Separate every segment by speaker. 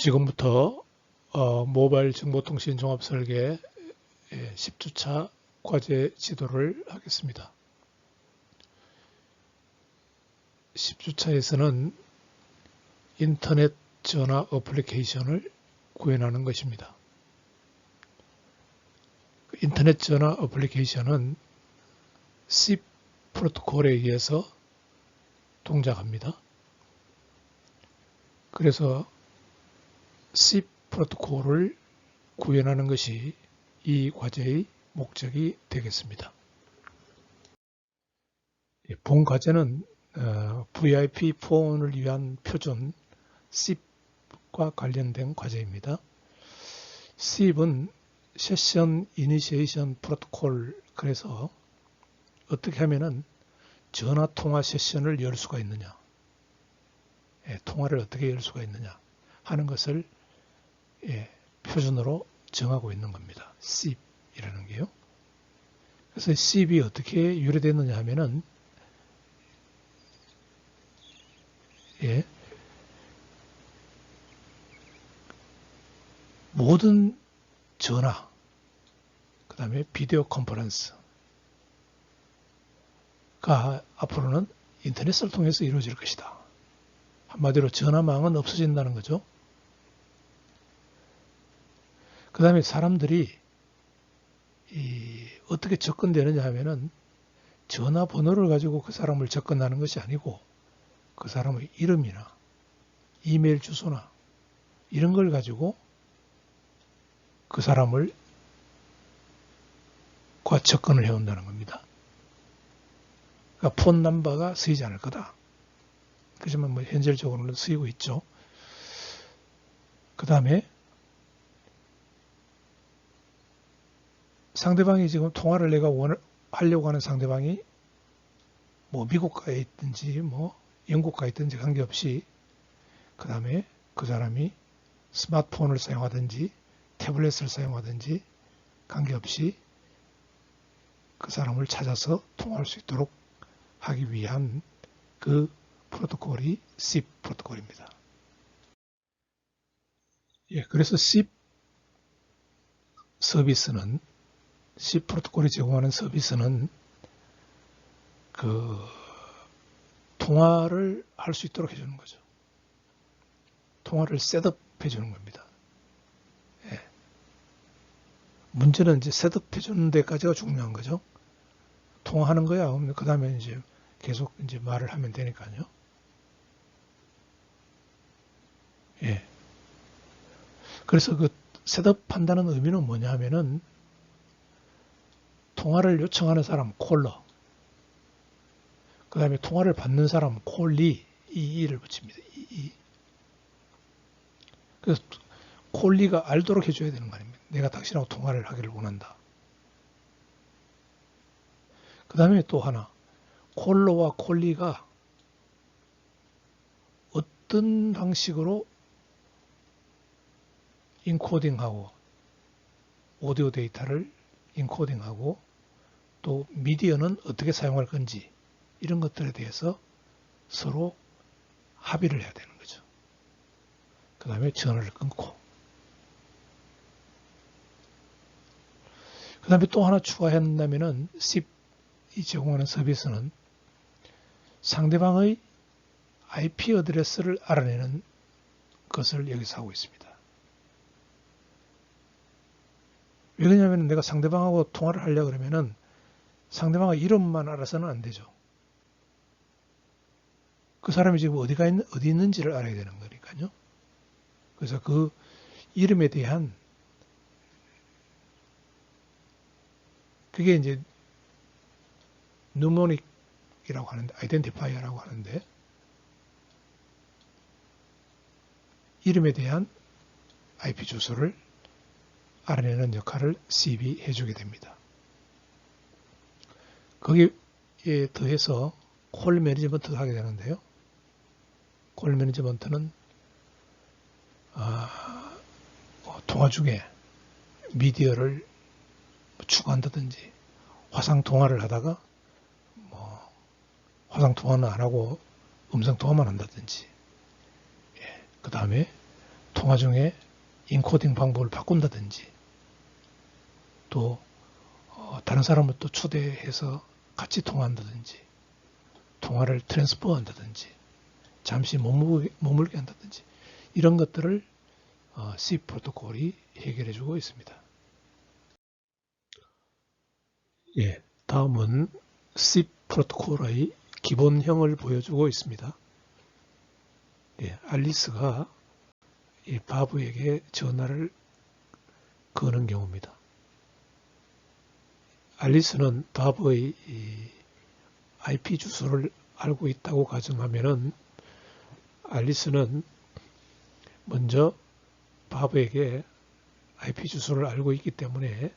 Speaker 1: 지금부터 모바일 정보통신 종합설계 10주차 과제 지도를 하겠습니다. 10주차에서는 인터넷 전화 어플리케이션을 구현하는 것입니다. 인터넷 전화 어플리케이션은 SIP 프로토콜에 의해서 동작합니다. 그래서 SIP 프로토콜을 구현하는 것이 이 과제의 목적이 되겠습니다. 본 과제는 VIP 폰을 위한 표준 SIP과 관련된 과제입니다. SIP은 세션 이니시에이션 프로토콜, 그래서 어떻게 하면은 전화 통화 세션을 열 수가 있느냐, 통화를 어떻게 열 수가 있느냐 하는 것을 표준으로 정하고 있는 겁니다. SIP이라는 게요. 그래서 SIP이 어떻게 유래됐느냐 하면은 모든 전화, 그 다음에 비디오 컨퍼런스가 앞으로는 인터넷을 통해서 이루어질 것이다. 한마디로 전화망은 없어진다는 거죠. 그 다음에 사람들이 어떻게 접근되느냐 하면은 전화번호를 가지고 그 사람을 접근하는 것이 아니고 그 사람의 이름이나 이메일 주소나 이런 걸 가지고 그 사람을 과 접근을 해온다는 겁니다. 그러니까 폰 넘버가 쓰이지 않을 거다. 그렇지만 뭐 현실적으로는 쓰이고 있죠. 그 다음에 상대방이 지금 통화를 내가 하려고 하는 상대방이 뭐 미국가에 있든지 뭐 영국가에 있든지 관계없이, 그 다음에 그 사람이 스마트폰을 사용하든지 태블릿을 사용하든지 관계없이 그 사람을 찾아서 통화할 수 있도록 하기 위한 그 프로토콜이 SIP 프로토콜입니다. 그래서 SIP 서비스는, SIP 프로토콜이 제공하는 서비스는 그 통화를 할 수 있도록 해주는 거죠. 통화를 셋업해 주는 겁니다. 문제는 이제 셋업해 주는 데까지가 중요한 거죠. 통화하는 거야. 그 다음에 이제 계속 이제 말을 하면 되니까요. 그래서 그 셋업한다는 의미는 뭐냐 하면은 통화를 요청하는 사람 콜러, 그 다음에 통화를 받는 사람 콜리, 이를 붙입니다. 그래서 콜리가 알도록 해줘야 되는 거 아닙니까? 내가 당신하고 통화를 하기를 원한다. 그 다음에 또 하나, 콜러와 콜리가 어떤 방식으로 인코딩하고 오디오 데이터를 인코딩하고 또 미디어는 어떻게 사용할 건지 이런 것들에 대해서 서로 합의를 해야 되는 거죠. 그 다음에 전화를 끊고, 그 다음에 또 하나 추가한다면은 SIP이 제공하는 서비스는 상대방의 IP 어드레스를 알아내는 것을 여기서 하고 있습니다. 왜 그러냐면 내가 상대방하고 통화를 하려고 그러면은 상대방의 이름만 알아서는 안 되죠. 그 사람이 지금 어디 있는지를 알아야 되는 거니까요. 그래서 그 이름에 대한, 그게 이제 누모닉이라고 하는데, 아이덴티파이어라고 하는데, 이름에 대한 IP 주소를 알아내는 역할을 SIP이 해주게 됩니다. 거기에 더해서 콜 매니지먼트를 하게 되는데요. 콜 매니지먼트는 통화 중에 미디어를 추가한다든지, 화상 통화를 하다가 화상 통화는 안 하고 음성 통화만 한다든지, 그 다음에 통화 중에 인코딩 방법을 바꾼다든지 또 다른 사람을 또 초대해서 같이 통화한다든지 통화를 트랜스퍼한다든지 잠시 머물게 한다든지 이런 것들을 C 프로토콜이 해결해 주고 있습니다. 예, 다음은 C 프로토콜의 기본형을 보여주고 있습니다. 예, 알리스가 이 바브에게 전화를 거는 경우입니다. 알리스는 바브의 IP 주소를 알고 있다고 가정하면은 알리스는 먼저 바브에게 IP 주소를 알고 있기 때문에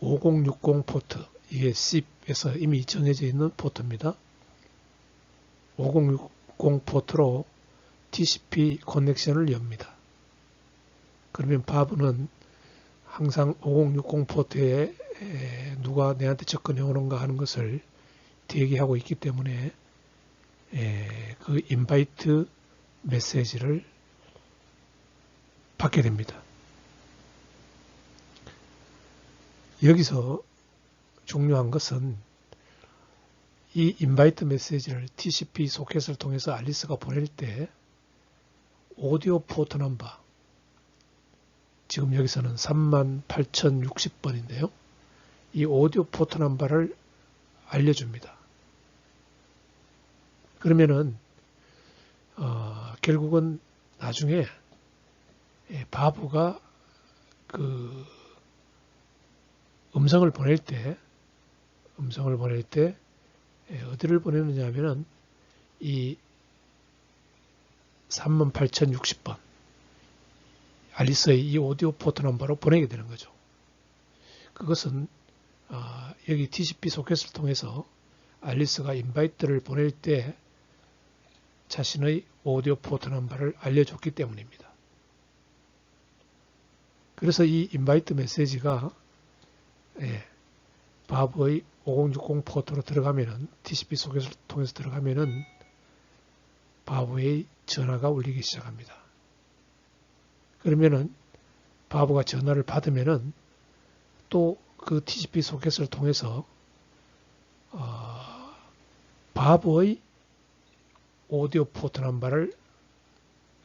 Speaker 1: 5060 포트, 이게 SIP에서 이미 정해져 있는 포트입니다. 5060 포트로 TCP 커넥션을 엽니다. 그러면 바브는 항상 5060 포트에 누가 내한테 접근해 오는가 하는 것을 대기하고 있기 때문에 그 인바이트 메시지를 받게 됩니다. 여기서 중요한 것은 이 인바이트 메시지를 TCP 소켓을 통해서 알리스가 보낼 때 오디오 포트 넘버, 지금 여기서는 38,060번인데요. 이 오디오 포트 넘버를 알려줍니다. 그러면은 결국은 나중에 바브가 그 음성을 보낼 때 어디를 보내느냐 하면은 이 38,060번 알리스의 이 오디오 포트 넘버로 보내게 되는 거죠. 그것은 여기 TCP 소켓을 통해서 알리스가 인바이트를 보낼 때 자신의 오디오 포트 넘버를 알려줬기 때문입니다. 그래서 이 인바이트 메시지가 바브의 5060 포트로 들어가면은 TCP 소켓을 통해서 들어가면은 바브의 전화가 울리기 시작합니다. 그러면은 바브가 전화를 받으면은 또 그 TCP 소켓을 통해서 바브의 오디오 포트 넘버를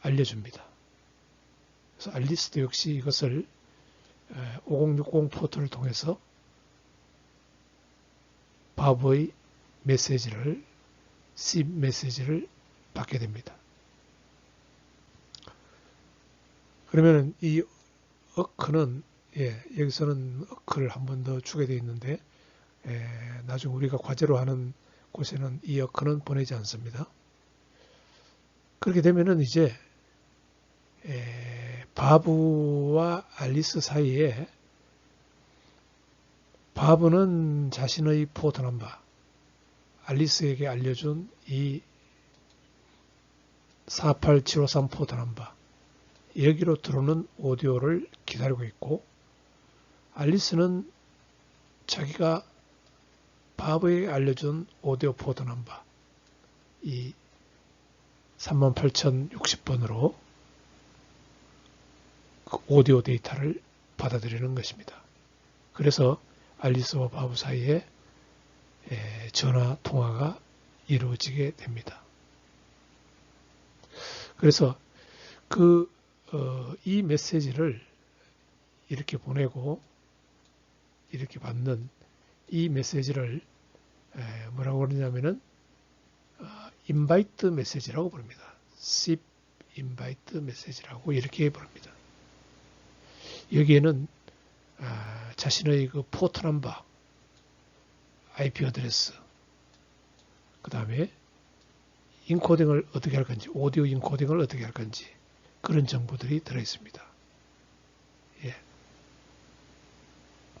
Speaker 1: 알려줍니다. 그래서 알리스도 역시 이것을 5060 포트를 통해서 바브의 메시지를 C 메시지를 받게 됩니다. 그러면 이 어크는 여기서는 어크를 한 번 더 주게 되어 있는데 나중에 우리가 과제로 하는 곳에는 이 어크는 보내지 않습니다. 그렇게 되면은 이제 바브와 알리스 사이에 바브는 자신의 포트 넘버, 알리스에게 알려준 이 48753 포트 넘버, 여기로 들어오는 오디오를 기다리고 있고, 알리스는 자기가 바브에게 알려준 오디오 포트 넘버, 이 38,060번으로 그 오디오 데이터를 받아들이는 것입니다. 그래서 알리스와 바브 사이에 전화 통화가 이루어지게 됩니다. 그래서 이 메시지를 이렇게 보내고 이렇게 받는 이 메시지를 뭐라고 그러냐면은 인바이트 메시지라고 부릅니다. SIP 인바이트 메시지라고 이렇게 부릅니다. 여기에는 자신의 그 포트 넘버, IP 어드레스, 그 다음에 인코딩을 어떻게 할 건지, 오디오 인코딩을 어떻게 할 건지 그런 정보들이 들어 있습니다.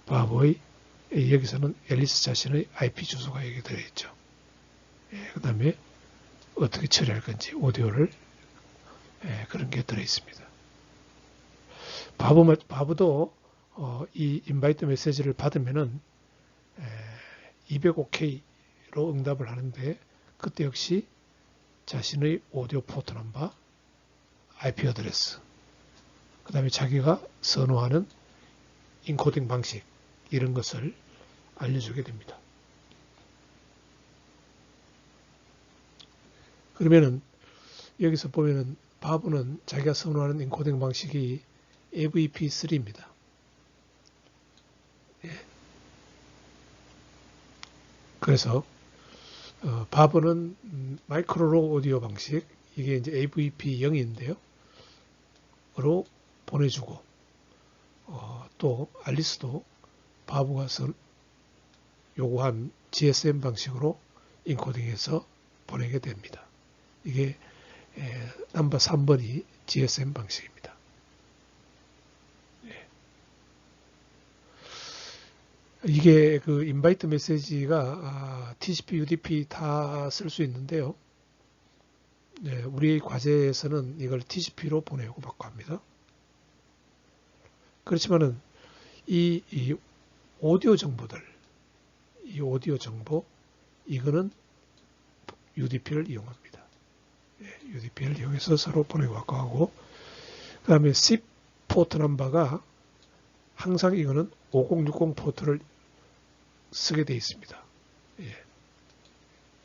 Speaker 1: 바브의 여기서는 앨리스 자신의 IP 주소가 여기 들어 있죠. 그 다음에 어떻게 처리할 건지 오디오를 그런 게 들어 있습니다. 바브도 이 인바이트 메시지를 받으면은 205K로 응답을 하는데 그때 역시 자신의 오디오 포트 넘버, IP 어드레스, 그 다음에 자기가 선호하는 인코딩 방식, 이런 것을 알려주게 됩니다. 그러면은 여기서 보면은 바보는 자기가 선호하는 인코딩 방식이 AVP3입니다. 예. 그래서 바보는 마이크로로 오디오 방식, 이게 이제 AVP0인데요. 로 보내주고 또 알리스도 바보가 요구한 GSM 방식으로 인코딩해서 보내게 됩니다. 이게 넘버 3번이 GSM 방식입니다. 예. 이게 그 인바이트 메시지가 TCP, UDP 다 쓸 수 있는데요. 네, 우리 과제에서는 이걸 TCP로 보내고 받고 합니다. 그렇지만은 이 오디오 정보들, 이 오디오 정보, 이거는 UDP를 이용합니다. UDP를 이용해서 서로 보내고 받고 하고, 그 다음에 SIP 포트 넘버가 항상 이거는 5060 포트를 쓰게 되어 있습니다. 예.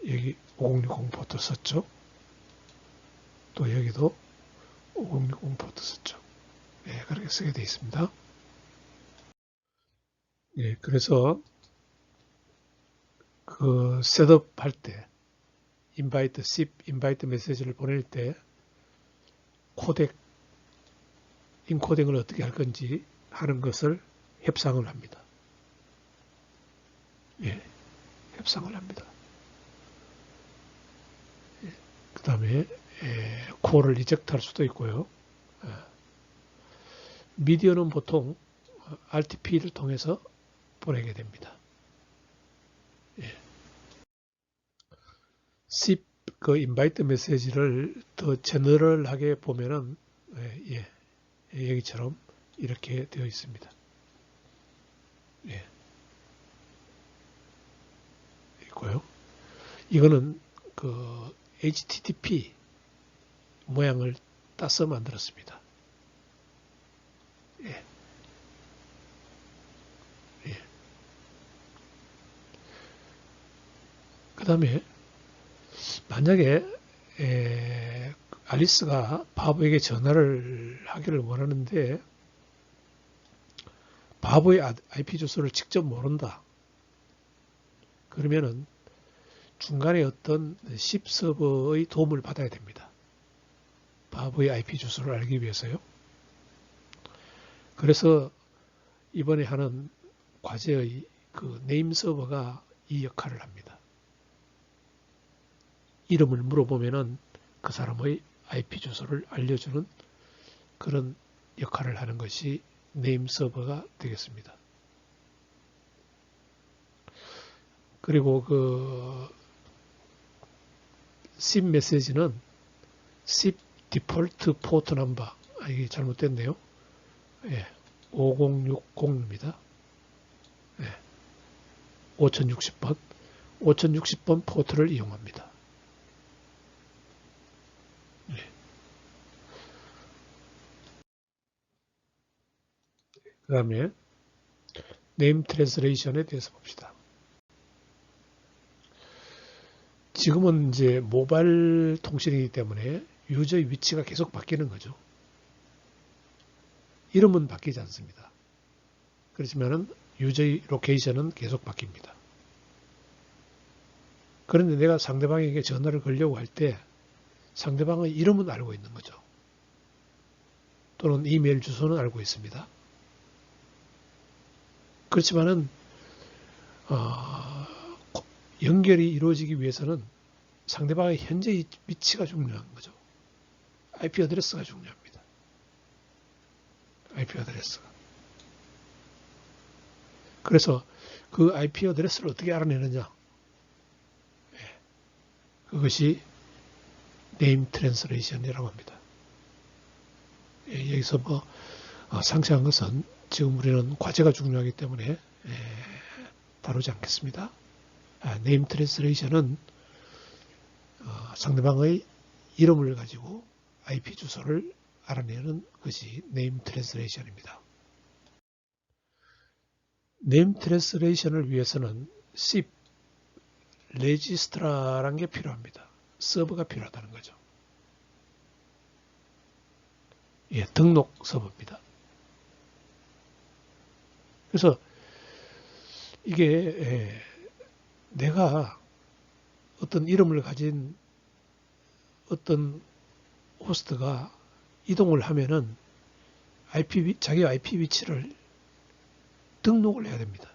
Speaker 1: 여기 5060 포트 썼죠. 또 여기도 5060 포트 썼죠. 예, 그렇게 쓰게 되어 있습니다. 예, 그래서 그 셋업 할 때, 인바이트, SIP, 인바이트 메시지를 보낼 때 코덱, 인코딩을 어떻게 할 건지 하는 것을 협상을 합니다. 예, 협상을 합니다. 예, 그 다음에 코어를 리젝트 할 수도 있고요. 미디어는 보통 RTP를 통해서 보내게 됩니다. 예. SIP 그 인바이트 메시지를 더 제너럴하게 보면은 여기처럼 이렇게 되어 있습니다. 예. 있고요. 이거는 그 HTTP 모양을 따서 만들었습니다. 예. 예. 그 다음에 만약에 알리스가 바보에게 전화를 하기를 원하는데 바보의 IP 주소를 직접 모른다. 그러면은 중간에 어떤 SIP 서버의 도움을 받아야 됩니다. 바보의 IP 주소를 알기 위해서요. 그래서 이번에 하는 과제의 그 네임 서버가 이 역할을 합니다. 이름을 물어보면은 그 사람의 IP 주소를 알려주는 그런 역할을 하는 것이 네임 서버가 되겠습니다. 그리고 그 SIP 메시지는 SIP 디폴트 포트 넘버, 이게 잘못됐네요. 예, 5060입니다. 예, 5060번, 5060번 포트를 이용합니다. 예. 그 다음에 네임 트랜스레이션에 대해서 봅시다. 지금은 이제 모바일 통신이기 때문에 유저의 위치가 계속 바뀌는 거죠. 이름은 바뀌지 않습니다. 그렇지만은 유저의 로케이션은 계속 바뀝니다. 그런데 내가 상대방에게 전화를 걸려고 할 때 상대방의 이름은 알고 있는 거죠. 또는 이메일 주소는 알고 있습니다. 그렇지만은 연결이 이루어지기 위해서는 상대방의 현재 위치가 중요한 거죠. IP 어드레스가 중요합니다. IP 어드레스가. 그래서 그 IP 어드레스를 어떻게 알아내느냐? 그것이 네임 트랜스레이션이라고 합니다. 여기서 뭐 상세한 것은 지금 우리는 과제가 중요하기 때문에 다루지 않겠습니다. 네임 트랜스레이션은 상대방의 이름을 가지고 IP 주소를 알아내는 것이 네임 트랜스레이션입니다. 네임 트랜스레이션을 위해서는 SIP 레지스트라라는 게 필요합니다. 서버가 필요하다는 거죠. 예, 등록 서버입니다. 그래서 이게 내가 어떤 이름을 가진 어떤 호스트가 이동을 하면은 자기 IP 위치를 등록을 해야 됩니다.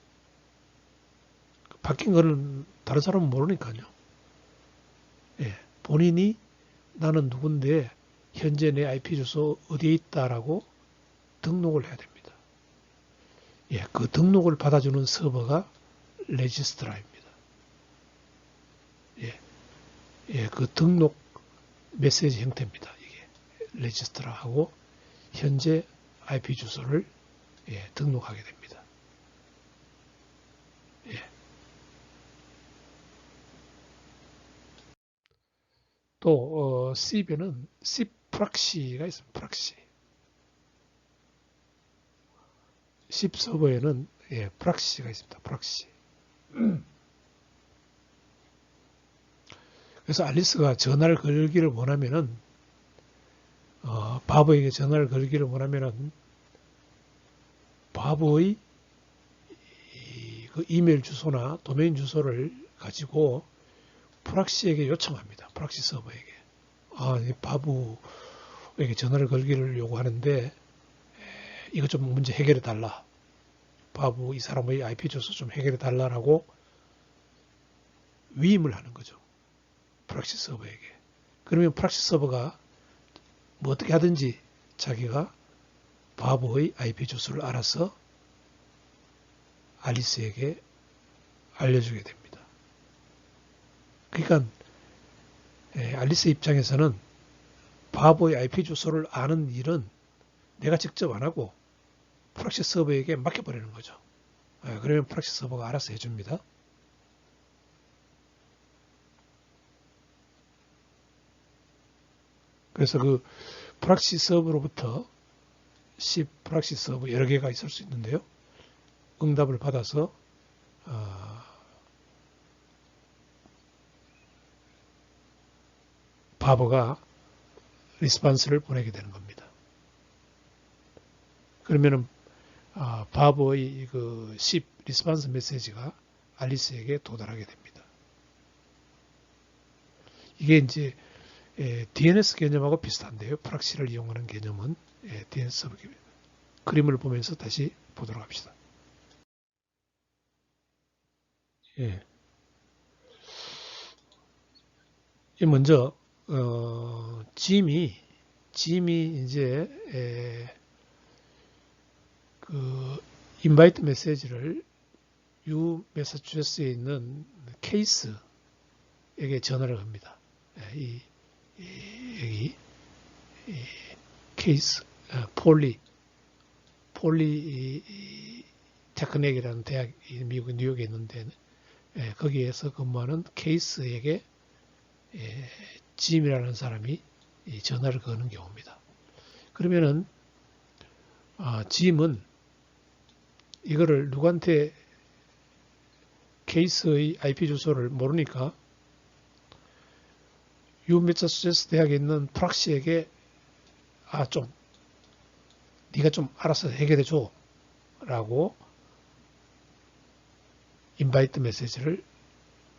Speaker 1: 바뀐 거는 다른 사람은 모르니까요. 예, 본인이 나는 누군데 현재 내 IP 주소 어디에 있다라고 등록을 해야 됩니다. 예, 그 등록을 받아주는 서버가 레지스트라입니다. 예, 예, 그 등록 메시지 형태입니다. 이게 레지스트라하고 현재 IP 주소를 등록하게 됩니다. 예. 또 SIP에는 SIP 프락시가 있습니다. 프락시. SIP 서버에는 프락시가 있습니다. 프락시. 그래서 알리스가 전화를 걸기를 원하면은 바보에게 전화를 걸기를 원하면은 바보의 그 이메일 주소나 도메인 주소를 가지고 프락시에게 요청합니다. 프락시 서버에게. 이 바보에게 전화를 걸기를 요구하는데 이거 좀 문제 해결해 달라. 바보 이 사람의 IP 주소 좀 해결해 달라라고 위임을 하는 거죠. 프락시 서버에게. 그러면 프락시 서버가 뭐 어떻게 하든지 자기가 바보의 IP 주소를 알아서 알리스에게 알려주게 됩니다. 그러니까 알리스 입장에서는 바보의 IP 주소를 아는 일은 내가 직접 안 하고 프락시 서버에게 맡겨버리는 거죠. 그러면 프락시 서버가 알아서 해줍니다. 그래서 그 프락시 서버로부터 SIP 프락시 서버 여러 개가 있을 수 있는데요. 응답을 받아서 바보가 리스판스를 보내게 되는 겁니다. 그러면은 바보의 그 SIP 리스판스 메시지가 알리스에게 도달하게 됩니다. 이게 이제 DNS 개념하고 비슷한데요. 프락시를 이용하는 개념은 DNS 서버 개념. 그림을 보면서 다시 보도록 합시다. 예. 먼저 짐이 이제 그 인바이트 메시지를 유 매사추세츠에 있는 케이스에게 전화를 합니다. 여기 케이스 폴리 테크닉이라는 대학이 미국 뉴욕에 있는데 거기에서 근무하는 케이스에게 짐이라는 사람이 전화를 거는 경우입니다. 그러면은 짐은 이거를 누구한테 케이스의 IP 주소를 모르니까 유매사추세츠 대학에 있는 프락시에게 네가 좀 알아서 해결해 줘 라고 인바이트 메시지를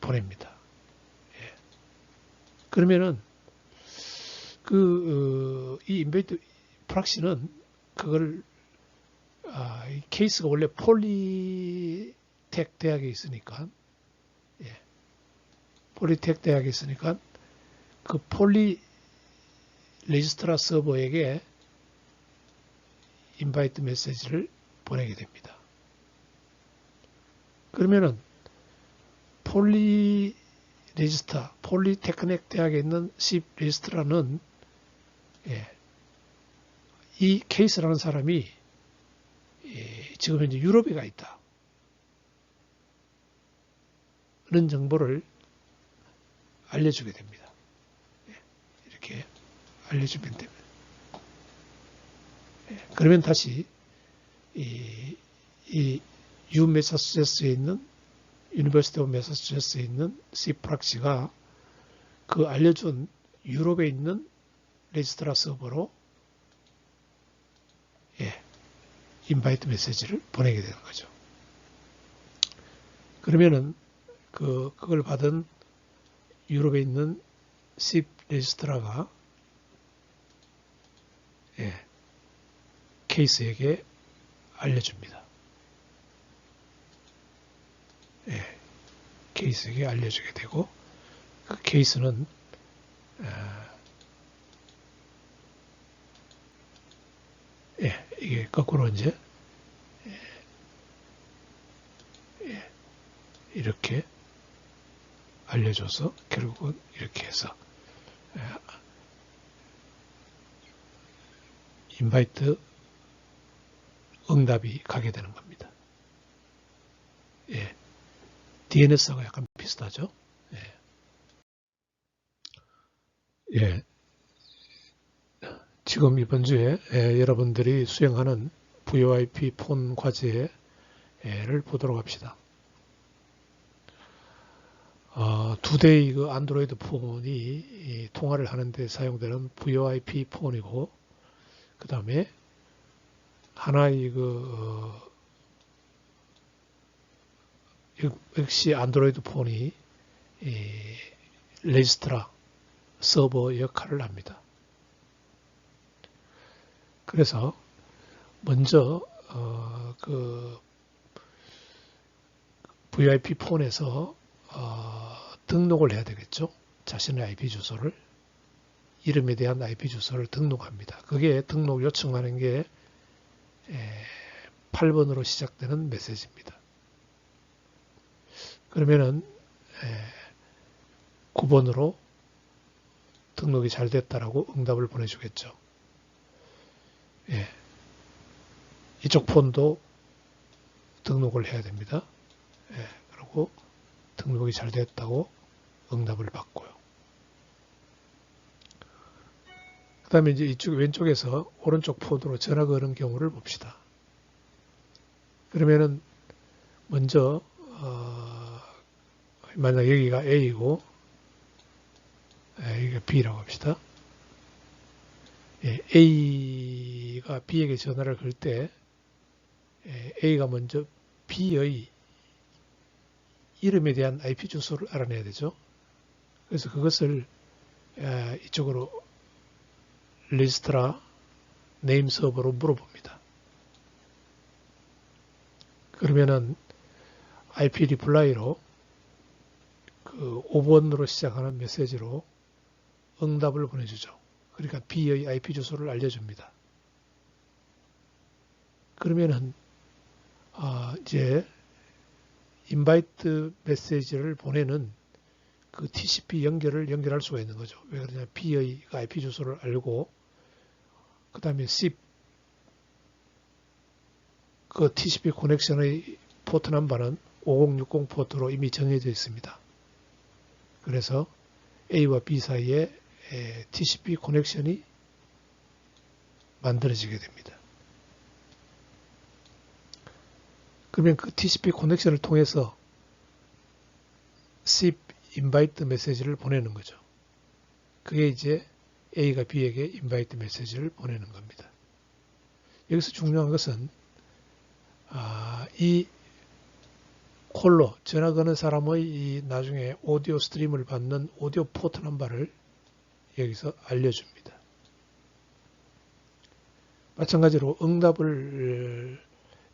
Speaker 1: 보냅니다. 그러면은 이 인바이트 프락시는 그걸 이 케이스가 원래 폴리텍 대학에 있으니까 폴리텍 대학에 있으니까 그 폴리 레지스트라 서버에게 인바이트 메시지를 보내게 됩니다. 그러면은 폴리 레지스터, 폴리테크닉 대학에 있는 SIP 레지스트라는 이 케이스라는 사람이 지금 현재 유럽에 가 있다. 이런 정보를 알려주게 됩니다. 이렇게 알려주면 됩니다. 그러면 다시 이 유메사추세츠에 있는 유니버시티 오브 매사추세츠에 있는 C 프락시가 그 알려준 유럽에 있는 레지스트라 서버로 인바이트 메시지를 보내게 되는 거죠. 그러면은 그걸 받은 유럽에 있는 C 레지스트라가 케이스에게 알려줍니다. 케이스에게 알려주게 되고 그 케이스는 이게 거꾸로 이제 이렇게 알려줘서 결국은 이렇게 해서 인바이트 응답이 가게 되는 겁니다. DNS하고 약간 비슷하죠? 지금 이번 주에 여러분들이 수행하는 VoIP 폰 과제를 보도록 합시다. 2대의 그 안드로이드 폰이 통화를 하는데 사용되는 VoIP 폰이고, 그 다음에 하나의 역시 안드로이드 폰이 레지스트라 서버 역할을 합니다. 그래서 먼저 그 VoIP 폰에서 등록을 해야 되겠죠. 자신의 IP 주소를, 이름에 대한 IP 주소를 등록합니다. 그게 등록 요청하는 게 8번으로 시작되는 메시지입니다. 그러면은 9번으로 등록이 잘 됐다라고 응답을 보내주겠죠. 이쪽 폰도 등록을 해야 됩니다. 그리고 등록이 잘 됐다고 응답을 받고요. 그 다음에 이제 이쪽 왼쪽에서 오른쪽 폰으로 전화 거는 경우를 봅시다. 그러면은 먼저 만약 여기가 A고 여기가 B라고 합시다. A가 B에게 전화를 걸 때 A가 먼저 B의 이름에 대한 IP 주소를 알아내야 되죠. 그래서 그것을 이쪽으로 리스트라 네임 서버로 물어봅니다. 그러면은 IP 리플라이로 그 5번으로 시작하는 메시지로 응답을 보내주죠. 그러니까 B의 IP 주소를 알려줍니다. 그러면은 이제 인바이트 메시지를 보내는 그 TCP 연결할 수가 있는 거죠. 왜 그러냐? B의 IP 주소를 알고 그 다음에 SIP 그 TCP 커넥션의 포트 넘버는 5060 포트로 이미 정해져 있습니다. 그래서 A와 B 사이에 TCP 커넥션이 만들어지게 됩니다. 그러면 그 TCP 커넥션을 통해서 SIP 인바이트 메시지를 보내는 거죠. 그게 이제 A가 B에게 인바이트 메시지를 보내는 겁니다. 여기서 중요한 것은 이 콜로 전화 거는 사람의 이 나중에 오디오 스트림을 받는 오디오 포트 넘버를 여기서 알려줍니다. 마찬가지로 응답을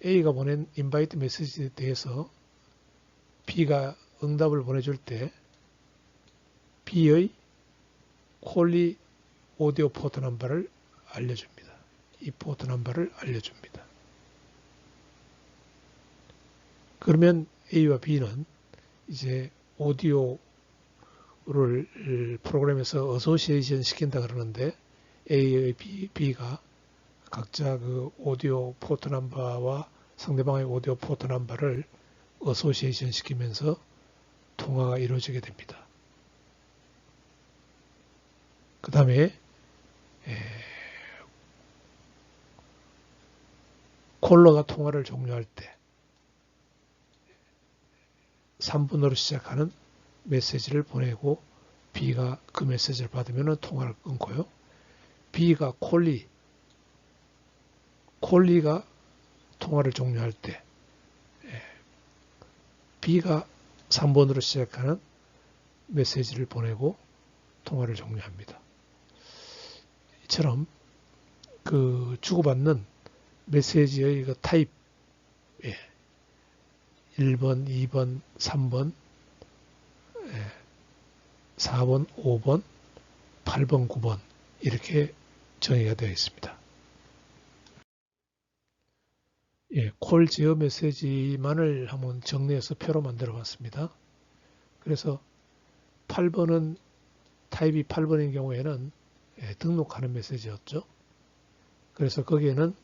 Speaker 1: A가 보낸 인바이트 메시지에 대해서 B가 응답을 보내줄 때 B의 콜리 오디오 포트 넘버를 알려줍니다. 이 포트 넘버를 알려줍니다. 그러면 A와 B는 이제 오디오를 프로그램에서 어소시에이션 시킨다 그러는데 A의 B가 각자 그 오디오 포트 넘버와 상대방의 오디오 포트 넘버를 어소시에이션 시키면서 통화가 이루어지게 됩니다. 그 다음에 콜러가 통화를 종료할 때 3번으로 시작하는 메시지를 보내고 B가 그 메시지를 받으면 통화를 끊고요. B가 콜리가 통화를 종료할 때 B가 3번으로 시작하는 메시지를 보내고 통화를 종료합니다. 이처럼 그 주고받는 메시지의 그 타입 1번, 2번, 3번, 4번, 5번, 8번, 9번 이렇게 정의가 되어 있습니다. 콜 제어 메시지만을 한번 정리해서 표로 만들어 봤습니다. 그래서 8번은 타입이 8번인 경우에는 등록하는 메시지였죠. 그래서 거기에는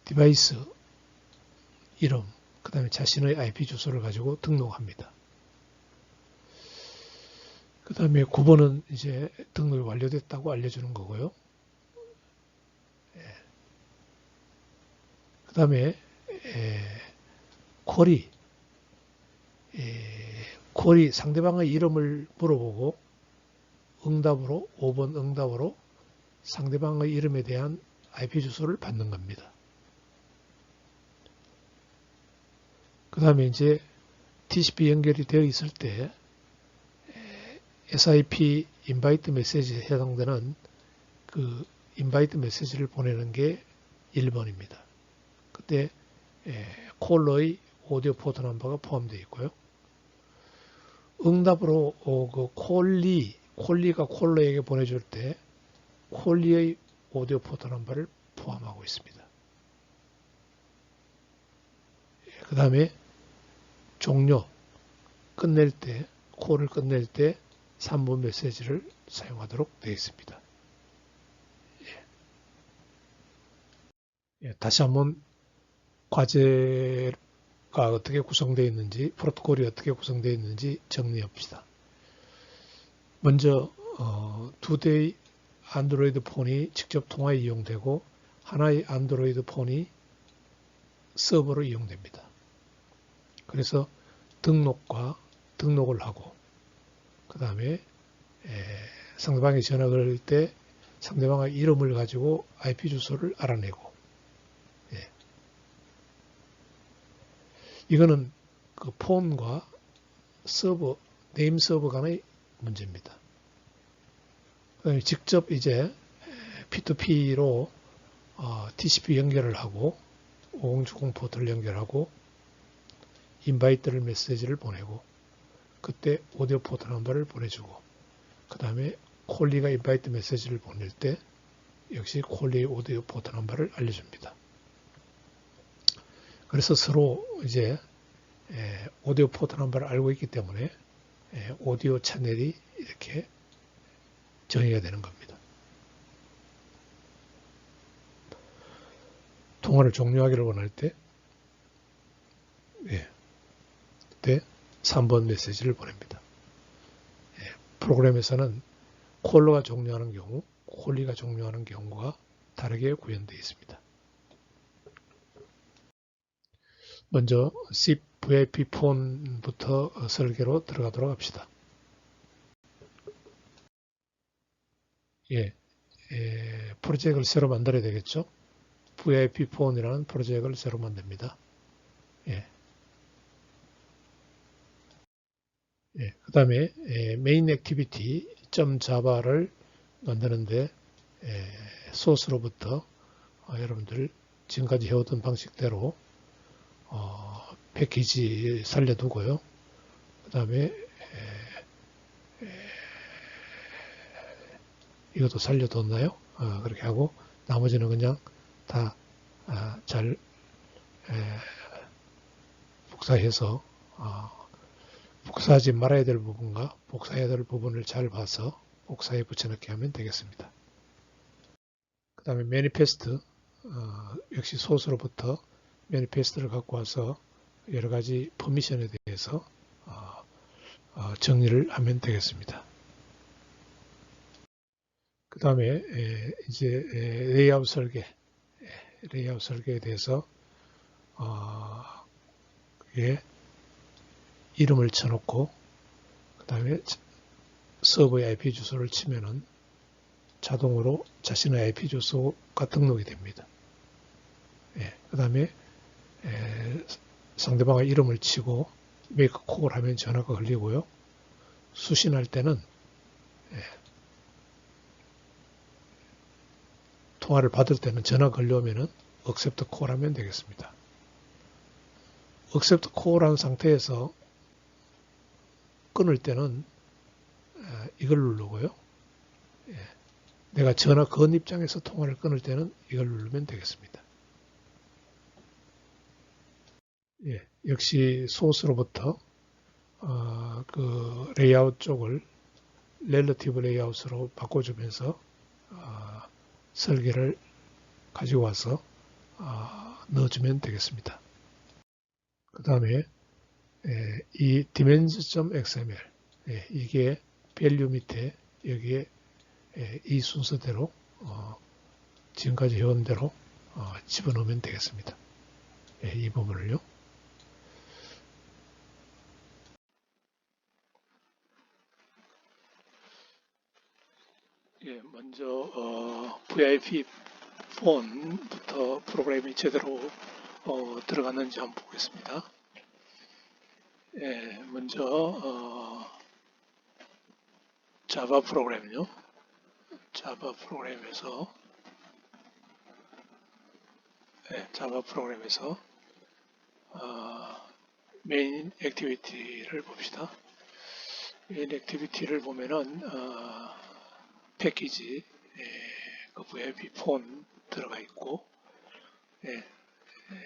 Speaker 1: 디바이스 이름, 그 다음에 자신의 IP 주소를 가지고 등록합니다. 그 다음에 9번은 이제 등록이 완료됐다고 알려주는 거고요. 그 다음에 콜이 상대방의 이름을 물어보고 응답으로 5번 응답으로 상대방의 이름에 대한 IP 주소를 받는 겁니다. 그 다음에 이제 TCP 연결이 되어 있을 때 SIP 인바이트 메시지에 해당되는 그 인바이트 메시지를 보내는 게 1번입니다. 그때 콜러의 오디오 포트 넘버가 포함되어 있고요. 응답으로 그 콜리가 콜러에게 보내줄 때 콜리의 오디오 포트 넘버를 포함하고 있습니다. 그 다음에 종료, 콜을 끝낼 때 3번 메시지를 사용하도록 되어 있습니다. 다시 한번 과제가 어떻게 구성되어 있는지, 프로토콜이 어떻게 구성되어 있는지 정리해 봅시다. 먼저 2대의 안드로이드 폰이 직접 통화에 이용되고 하나의 안드로이드 폰이 서버로 이용됩니다. 그래서 등록을 하고 그 다음에 상대방이 전화 걸을 때 상대방의 이름을 가지고 IP 주소를 알아내고 이거는 그 폰과 서버, 네임 서버 간의 문제입니다. 직접 이제 P2P로 TCP 연결을 하고 5060 포트를 연결하고 인바이트를 메시지를 보내고 그때 오디오 포트 넘버를 보내주고 그 다음에 콜리가 인바이트 메시지를 보낼 때 역시 콜리의 오디오 포트 넘버를 알려줍니다. 그래서 서로 이제 오디오 포트 넘버를 알고 있기 때문에 오디오 채널이 이렇게 정의가 되는 겁니다. 통화를 종료하기를 원할 때 그때 3번 메시지를 보냅니다. 프로그램에서는 콜러가 종료하는 경우, 콜리가 종료하는 경우가 다르게 구현되어 있습니다. 먼저 SIP VIP 폰부터 설계로 들어가도록 합시다. 프로젝트를 새로 만들어야 되겠죠. VIP 폰이라는 프로젝트를 새로 만듭니다. 그 다음에 메인 액티비티 .java를 만드는데 소스로부터 여러분들 지금까지 해오던 방식대로 패키지 살려두고요. 그 다음에 이것도 살려뒀나요? 그렇게 하고 나머지는 그냥 다 잘 복사해서 복사하지 말아야 될 부분과 복사해야 될 부분을 잘 봐서 복사해 붙여넣기 하면 되겠습니다. 그 다음에 매니페스트 역시 소스로부터 매니페스트를 갖고 와서 여러 가지 퍼미션에 대해서 정리를 하면 되겠습니다. 그 다음에 이제 레이아웃 설계에 대해서 예, 이름을 쳐놓고 그 다음에 서버의 IP 주소를 치면은 자동으로 자신의 IP 주소가 등록이 됩니다. 그 다음에 상대방의 이름을 치고 메이크 콜을 하면 전화가 걸리고요. 수신할 때는 통화를 받을 때는 전화가 걸려오면은 accept call 하면 되겠습니다. accept call 한 상태에서 끊을 때는 이걸 누르고요. 내가 전화 건 입장에서 통화를 끊을 때는 이걸 누르면 되겠습니다. 역시 소스로부터 그 레이아웃 쪽을 렐러티브 레이아웃으로 바꿔주면서 설계를 가지고 와서 넣어주면 되겠습니다. 그 다음에 이 dimens.xml 이게 밸류 밑에 여기에 이 순서대로 지금까지 해온 대로 집어넣으면 되겠습니다. 이 부분을요. 먼저 VIP 폰부터 프로그램이 제대로 들어갔는지 한번 보겠습니다. 먼저 자바 프로그램요. 자바 프로그램에서 메인 액티비티를 봅시다. 메인 액티비티를 보면은 패키지 그 VIP 폰 들어가 있고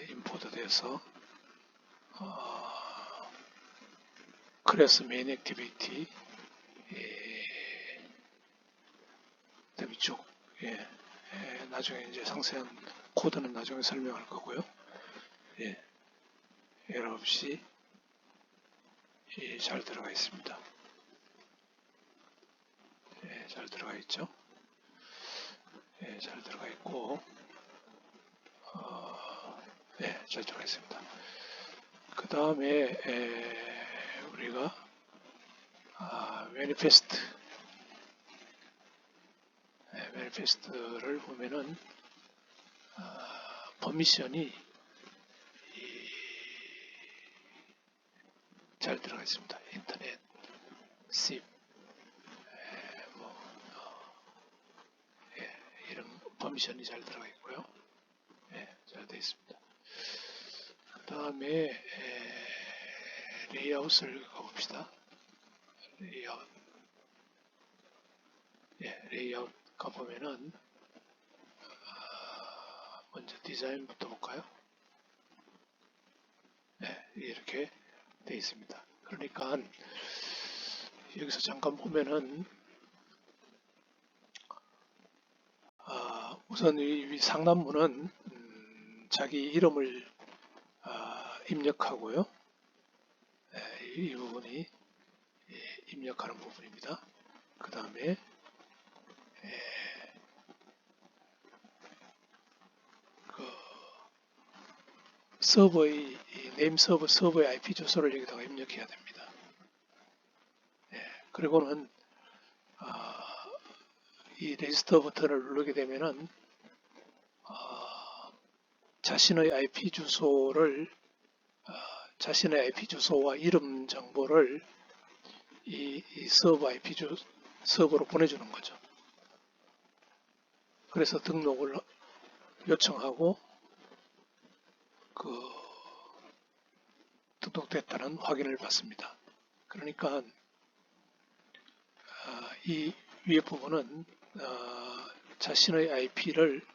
Speaker 1: 임포트 돼서 클래스 메인 액티비티 그다음에 쭉 나중에 이제 상세한 코드는 나중에 설명할 거고요. 에러 없이 잘 들어가 있습니다. 잘 들어가 있죠. 잘 들어가 있고 잘 들어가 있습니다. 그 다음에 우리가 매니페스트를 보면은 퍼미션이 잘 들어가 있습니다. 인터넷, zip, 이런 퍼미션이 잘 들어가 있고요. 잘 되어 있습니다. 그 다음에 레이아웃을 가봅시다. 레이아웃 가보면은 먼저 디자인부터 볼까요? 이렇게 되어 있습니다. 그러니까 여기서 잠깐 보면은 우선 이 상단부는 자기 이름을 입력하고요. 이 부분이 입력하는 부분입니다. 그 다음에 서버의 네임 서버의 IP 주소를 여기다가 입력해야 됩니다. 그리고는 이 레지스터 버튼을 누르게 되면은 자신의 IP 주소를 자신의 IP 주소와 이름 정보를 이 서버 IP 서버로 보내주는 거죠. 그래서 등록을 요청하고 등록됐다는 확인을 받습니다. 그러니까 이 위에 부분은 자신의 IP를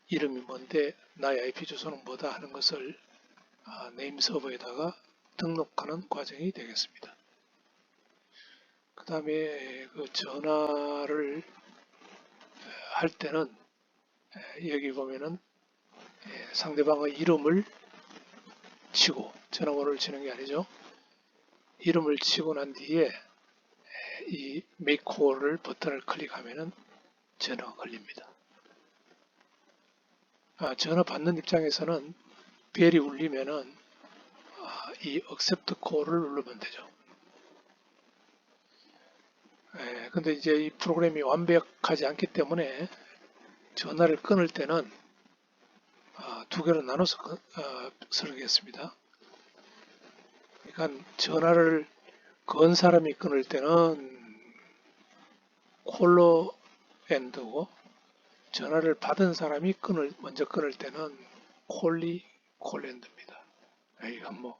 Speaker 1: 이름이 뭔데 나의 IP 주소는 뭐다 하는 것을 네임 서버에다가 등록하는 과정이 되겠습니다. 그 다음에 그 전화를 할 때는 여기 보면은 상대방의 이름을 치고 전화번호를 치는 게 아니죠. 이름을 치고 난 뒤에 이 Make Call을 버튼을 클릭하면은 전화가 걸립니다. 전화 받는 입장에서는 벨이 울리면은 이 Accept Call을 누르면 되죠. 근데 이제 이 프로그램이 완벽하지 않기 때문에 전화를 끊을 때는 두 개로 나눠서 설계했습니다. 그러니까 전화를 건 사람이 끊을 때는 콜러 엔드고 전화를 받은 사람이 먼저 끊을 때는 콜엔드입니다. 이건 뭐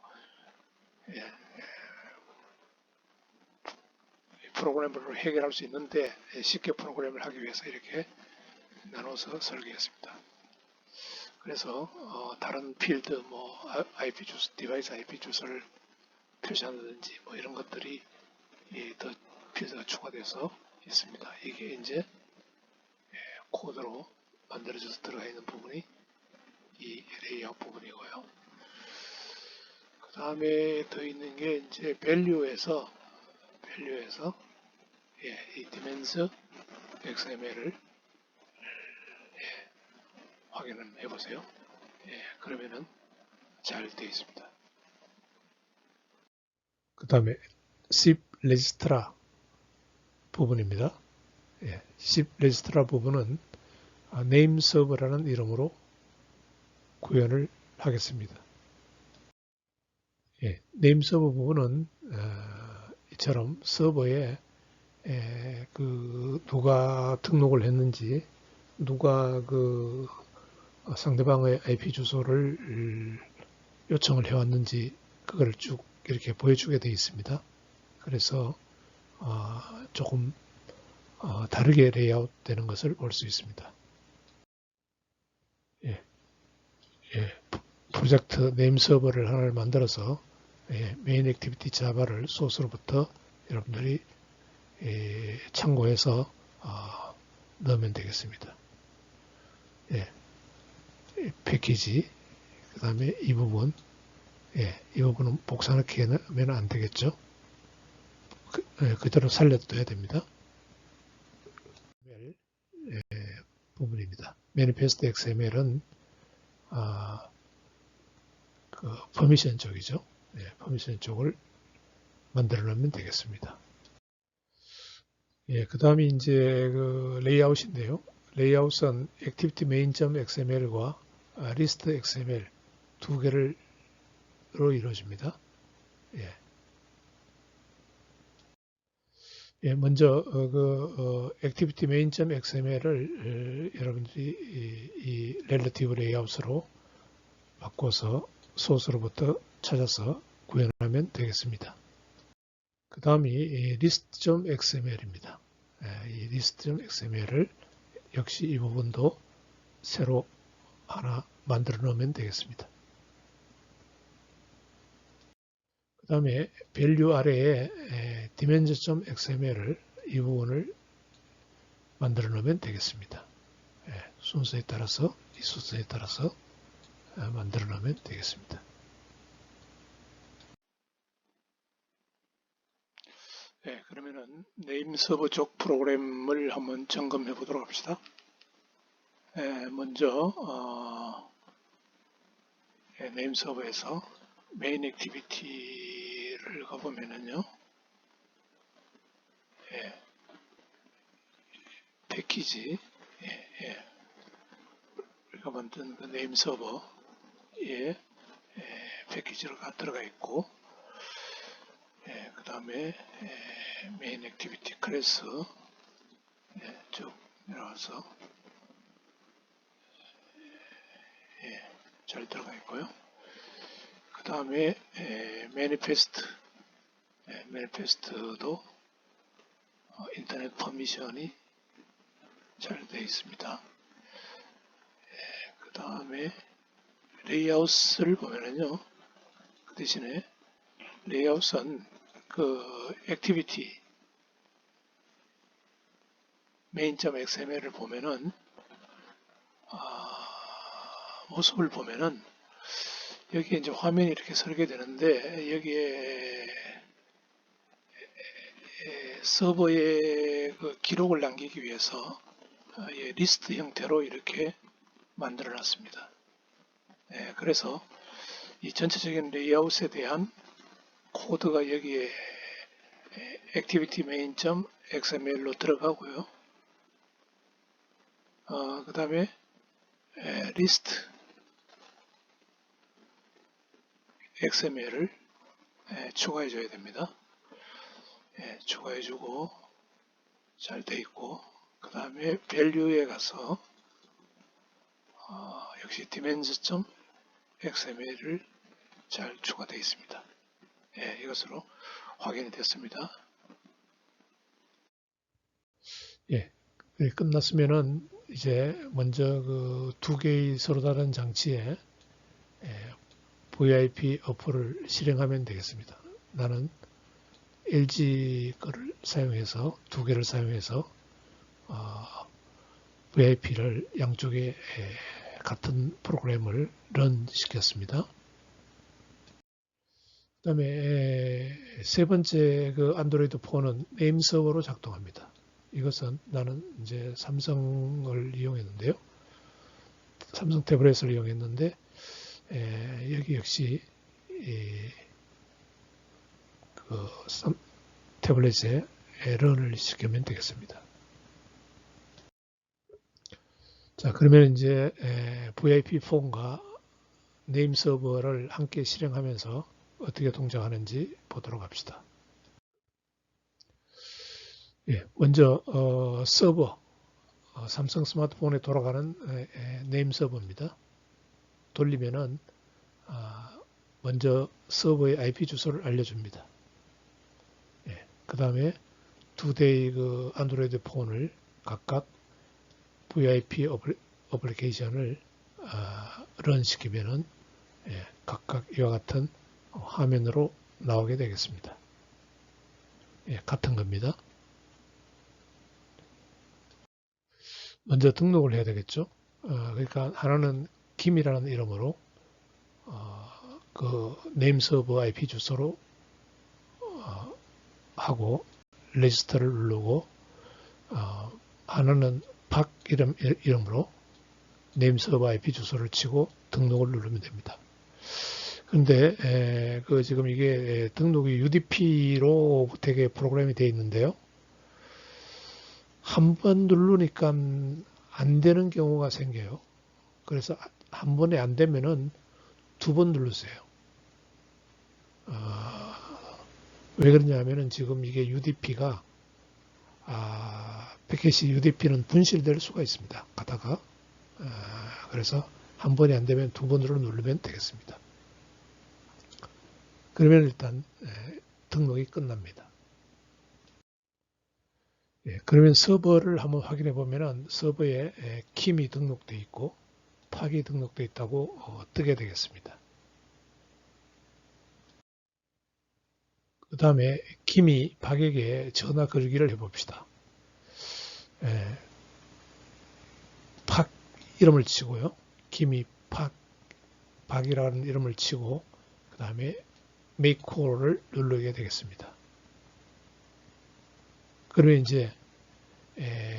Speaker 1: 프로그램으로 해결할 수 있는데 쉽게 프로그램을 하기 위해서 이렇게 나눠서 설계했습니다. 그래서 다른 필드 뭐 IP 주소, 디바이스 IP 주소를 표시한다든지 뭐 이런 것들이 더 필드가 추가돼서 있습니다. 이게 이제 코드로 만들어져서 들어가 있는 부분이 이 레이아웃 부분이고요. 그 다음에 더 있는 게 이제 밸류에서 이 디멘스 XML을 확인을 해보세요. 그러면은 잘 되어 있습니다. 그 다음에 zip 레지스트라 부분입니다. zip 레지스트라 부분은 네임 서버라는 이름으로 구현을 하겠습니다. 네임 서버 부분은 이처럼 서버에 누가 등록을 했는지, 누가 상대방의 IP 주소를 요청을 해왔는지 그걸 쭉 이렇게 보여주게 되어 있습니다. 그래서 조금 다르게 레이아웃 되는 것을 볼 수 있습니다. 프로젝트 네임 서버를 하나를 만들어서 메인 액티비티 자바를 소스로부터 여러분들이 참고해서 넣으면 되겠습니다. 패키지, 그 다음에 이 부분, 이 부분은 복사넣기 하면 안 되겠죠. 그대로 살려둬야 됩니다. 부분입니다. 매니페스트 XML은 퍼미션 쪽이죠. 퍼미션 쪽을 만들어 놓으면 되겠습니다. 그 다음에 이제 레이아웃인데요. 레이아웃은 액티비티 main.xml과 list xml 두 개로 이루어집니다. 먼저 액티비티 main.xml을 여러분들이 이 relative layout으로 바꿔서 소스로부터 찾아서 구현하면 되겠습니다. 그 다음이 list.xml입니다. 이 list.xml을 역시 이 부분도 새로 하나 만들어 놓으면 되겠습니다. 그 다음에 value 아래에 dimension.xml을 이 부분을 만들어 놓으면 되겠습니다. 순서에 따라서 이 순서에 따라서 만들어 놓으면 되겠습니다. 그러면은 네임 서버 쪽 프로그램을 한번 점검해 보도록 합시다. 먼저 네임 서버에서 메인 액티비티를 가보면은요, 패키지, 우리가 만든 그 네임 서버에 패키지가 들어가 있고, 그 다음에 메인 액티비티 클래스 쭉 내려와서 잘 들어가 있고요. 그 다음에 매니페스트도 인터넷 퍼미션이 잘 되어 있습니다. 그 다음에 레이아웃을 보면은요, 그 대신에 레이아웃은 액티비티 main.xml을 보면은 모습을 보면은 여기에 이제 화면이 이렇게 설계되는데 여기에 서버에 그 기록을 남기기 위해서 리스트 형태로 이렇게 만들어 놨습니다. 그래서 이 전체적인 레이아웃에 대한 코드가 여기에 activity main.xml로 들어가고요. 그 다음에 list xml을 추가해 줘야 됩니다. 추가해 주고 잘 돼 있고, 그 다음에 value에 가서 역시 dimensions.xml을 잘 추가되어 있습니다. 이것으로 확인이 됐습니다. 끝났으면은 이제 먼저 그 두 개의 서로 다른 장치에 VIP 어플을 실행하면 되겠습니다. 나는 LG 거를 사용해서 두 개를 사용해서 VIP를 양쪽에 같은 프로그램을 런 시켰습니다. 그 다음에 세 번째 그 안드로이드 폰은 네임 서버로 작동합니다. 이것은 나는 이제 삼성을 이용했는데요. 삼성 태블릿을 이용했는데 여기 역시 그 태블릿에 런을 시키면 되겠습니다. 자, 그러면 이제 VIP 폰과 네임 서버를 함께 실행하면서 어떻게 동작하는지 보도록 합시다. 먼저 서버, 삼성 스마트폰에 돌아가는 네임 서버입니다. 돌리면은 먼저 서버의 IP 주소를 알려줍니다. 그 다음에 두 대의 그 안드로이드 폰을 각각 VIP 어플리케이션을 런 시키면은 각각 이와 같은 화면으로 나오게 되겠습니다. 같은 겁니다. 먼저 등록을 해야 되겠죠. 그러니까 하나는 김이라는 이름으로 그 네임 서버 IP 주소로 하고 레지스터를 누르고 하나는 박 이름으로 네임 서버 IP 주소를 치고 등록을 누르면 됩니다. 근데 그 지금 이게 등록이 UDP로 되게 프로그램이 되어 있는데요. 한 번 누르니까 안 되는 경우가 생겨요. 그래서 한 번에 안 되면은 두 번 누르세요. 왜 그러냐면은 지금 이게 UDP가 패킷이 UDP는 분실될 수가 있습니다. 가다가 그래서 한 번에 안 되면 두 번으로 누르면 되겠습니다. 그러면 일단 등록이 끝납니다. 그러면 서버를 한번 확인해 보면은 서버에 킴이 등록되어 있고 팍이 등록되어 있다고 뜨게 되겠습니다. 그 다음에 킴이 박에게 전화 걸기를 해봅시다. 팍 이름을 치고요. 킴이 박이라는 이름을 치고 그 다음에 make call을 누르게 되겠습니다. 그러면 이제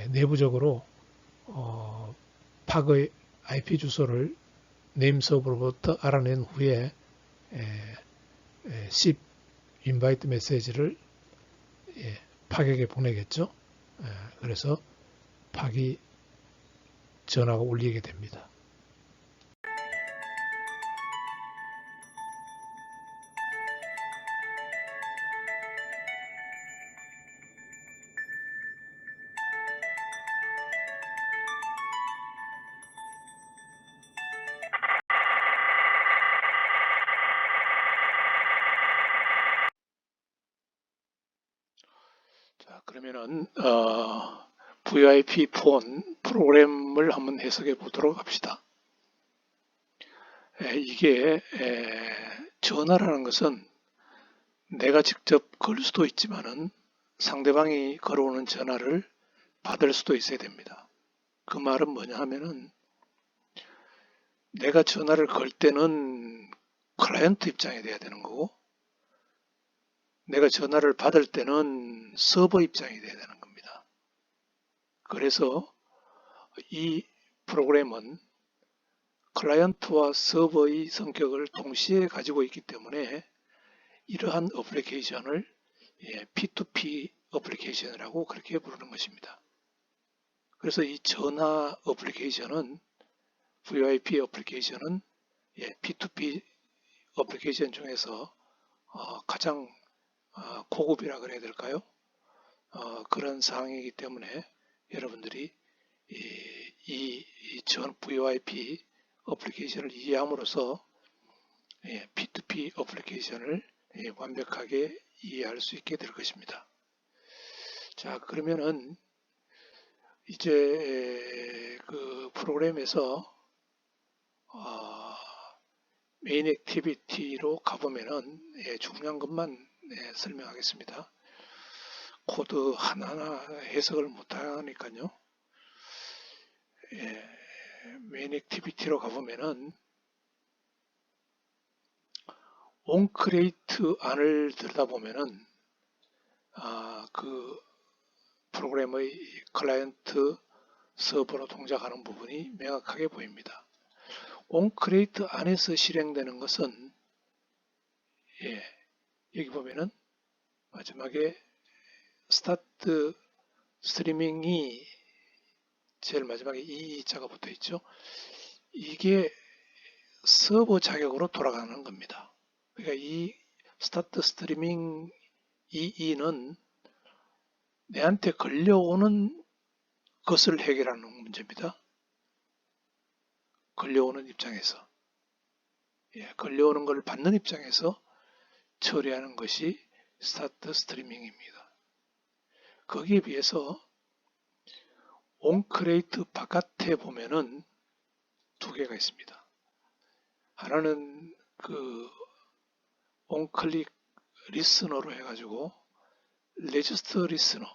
Speaker 1: 내부적으로 팍의 IP 주소를 네임 서버로부터 알아낸 후에 SIP 인바이트 메시지를 팍에게 보내겠죠. 그래서 팍이 전화가 울리게 됩니다. 자, 그러면은 VIP 폰 프로그램을 한번 해석해 보도록 합시다. 이게 전화라는 것은 내가 직접 걸 수도 있지만은 상대방이 걸어오는 전화를 받을 수도 있어야 됩니다. 그 말은 뭐냐 하면은 내가 전화를 걸 때는 클라이언트 입장이 돼야 되는 거고 내가 전화를 받을 때는 서버 입장이 돼야 되는 겁니다. 그래서 이 프로그램은 클라이언트와 서버의 성격을 동시에 가지고 있기 때문에 이러한 어플리케이션을 P2P 어플리케이션이라고 그렇게 부르는 것입니다. 그래서 이 전화 어플리케이션은 VoIP 어플리케이션은 P2P 어플리케이션 중에서 가장 고급이라 그래야 될까요? 그런 사항이기 때문에 여러분들이 전 VoIP 어플리케이션을 이해함으로써 P2P 어플리케이션을 완벽하게 이해할 수 있게 될 것입니다. 자, 그러면은 이제 그 프로그램에서 메인 액티비티로 가보면은 중요한 것만 설명하겠습니다. 코드 하나하나 해석을 못하니까요. 메인 액티비티로 가보면은 온크레이트 안을 들여다보면은 그 프로그램의 클라이언트 서버로 동작하는 부분이 명확하게 보입니다. 온크레이트 안에서 실행되는 것은 여기 보면은 마지막에 스타트 스트리밍이 제일 마지막에 이 자가 붙어 있죠. 이게 서버 자격으로 돌아가는 겁니다. 그러니까 이 스타트 스트리밍 이는 내한테 걸려오는 것을 해결하는 문제입니다. 걸려오는 입장에서. 걸려오는 걸 받는 입장에서 처리하는 것이 스타트 스트리밍입니다. 거기에 비해서 온크레이트 바깥에 보면은 두 개가 있습니다. 하나는 그 온클릭 리스너로 해가지고 레지스터 리스너,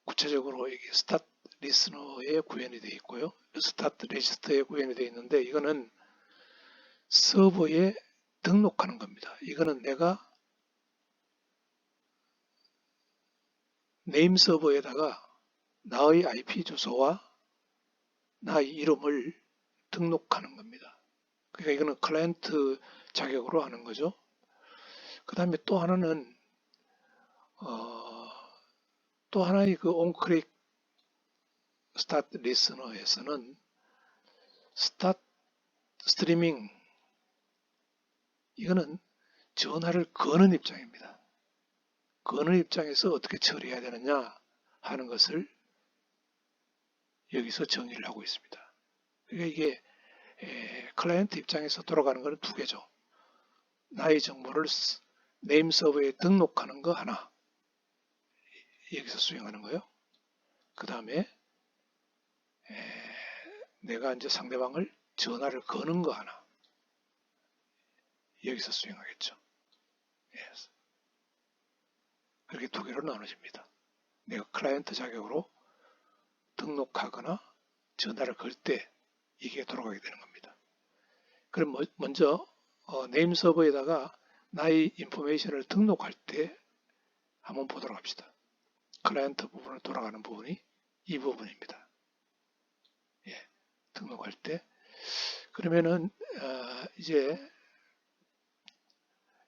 Speaker 1: 구체적으로 이게 스타트 리스너에 구현이 되어 있고요. 스타트 레지스터에 구현이 되어 있는데 이거는 서버에 등록하는 겁니다. 이거는 내가 네임 서버에다가 나의 IP 주소와 나의 이름을 등록하는 겁니다. 그러니까 이거는 클라이언트 자격으로 하는 거죠. 그 다음에 또 하나는 또 하나의 그 온클릭 스타트 리스너에서는 스타트 스트리밍 이거는 전화를 거는 입장입니다. 거는 입장에서 어떻게 처리해야 되느냐 하는 것을 여기서 정의를 하고 있습니다. 그러니까 이게 클라이언트 입장에서 돌아가는 것은 두 개죠. 나의 정보를 네임 서버에 등록하는 거 하나 여기서 수행하는 거요. 그 다음에 내가 이제 상대방을 전화를 거는 거 하나 여기서 수행하겠죠. 그렇게 두 개로 나눠집니다. 내가 클라이언트 자격으로 등록하거나 전화를 걸 때 이게 돌아가게 되는 겁니다. 그럼 먼저 네임 서버에다가 나의 인포메이션을 등록할 때 한번 보도록 합시다. 클라이언트 부분으로 돌아가는 부분이 이 부분입니다. 등록할 때 그러면은 이제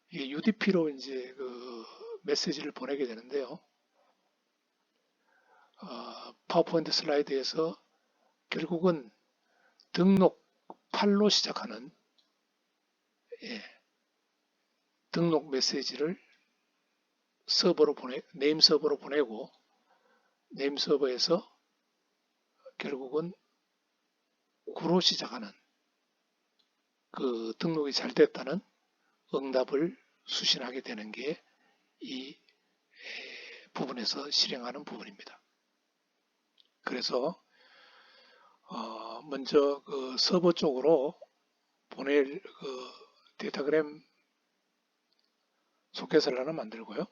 Speaker 1: 이게 UDP로 이제 그 메시지를 보내게 되는데요. 파워포인트 슬라이드에서 결국은 등록 8로 시작하는 등록 메시지를 네임 서버로 보내고 네임 서버에서 결국은 9로 시작하는 그 등록이 잘 됐다는 응답을 수신하게 되는 게 이 부분에서 실행하는 부분입니다. 그래서 먼저 그 서버 쪽으로 보낼 그 데이터그램 소켓을 하나 만들고요.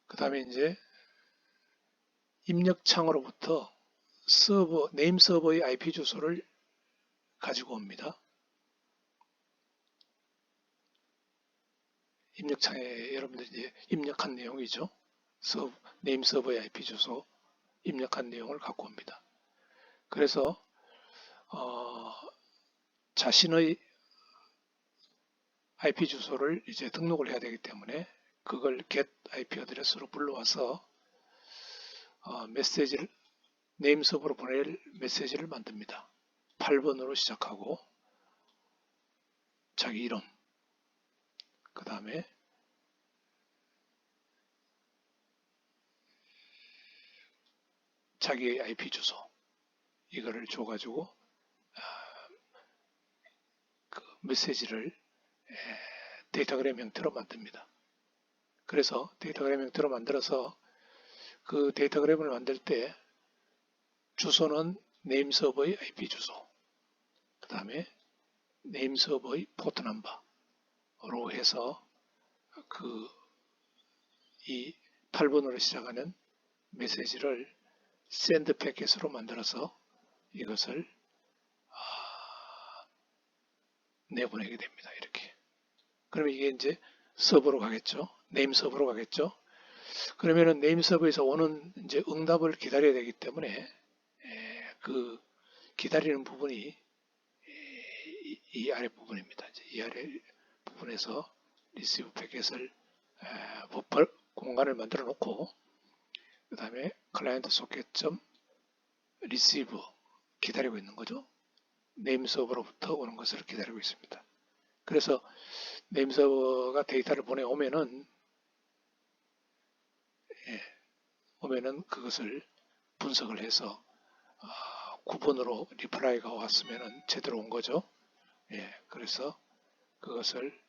Speaker 1: 그 다음에 이제 입력창으로부터 네임 서버의 IP 주소를 가지고 옵니다. 입력창에 여러분들이 이제 입력한 내용이죠. 네임 서버의 IP 주소 입력한 내용을 갖고 옵니다. 그래서 자신의 IP 주소를 이제 등록을 해야 되기 때문에 그걸 get IP 어드레스로 불러와서 메시지를 네임 서버로 보낼 메시지를 만듭니다. 8번으로 시작하고 자기 이름, 그 다음에 자기의 IP 주소 이거를 줘가지고 그 메시지를 데이터그램 형태로 만듭니다. 그래서 데이터그램 형태로 만들어서 그 데이터그램을 만들 때 주소는 네임 서버의 IP 주소, 그 다음에 네임 서버의 포트 넘버로 해서 이 8번으로 시작하는 메시지를 샌드 패킷으로 만들어서 이것을 내보내게 됩니다. 이렇게. 그러면 이게 이제 서버로 가겠죠. 네임 서버로 가겠죠. 그러면은 네임 서버에서 오는 이제 응답을 기다려야 되기 때문에 그 기다리는 부분이 이 아래 부분입니다. 이 아래 부분에서 리시브 패킷을 버퍼 공간을 만들어 놓고 그 다음에 클라이언트 소켓.receive 기다리고 있는 거죠. 네임 서버로부터 오는 것을 기다리고 있습니다. 그래서 네임 서버가 데이터를 보내오면은 그것을 분석을 해서 9번으로 리플라이가 왔으면은 제대로 온 거죠. 그래서 그것을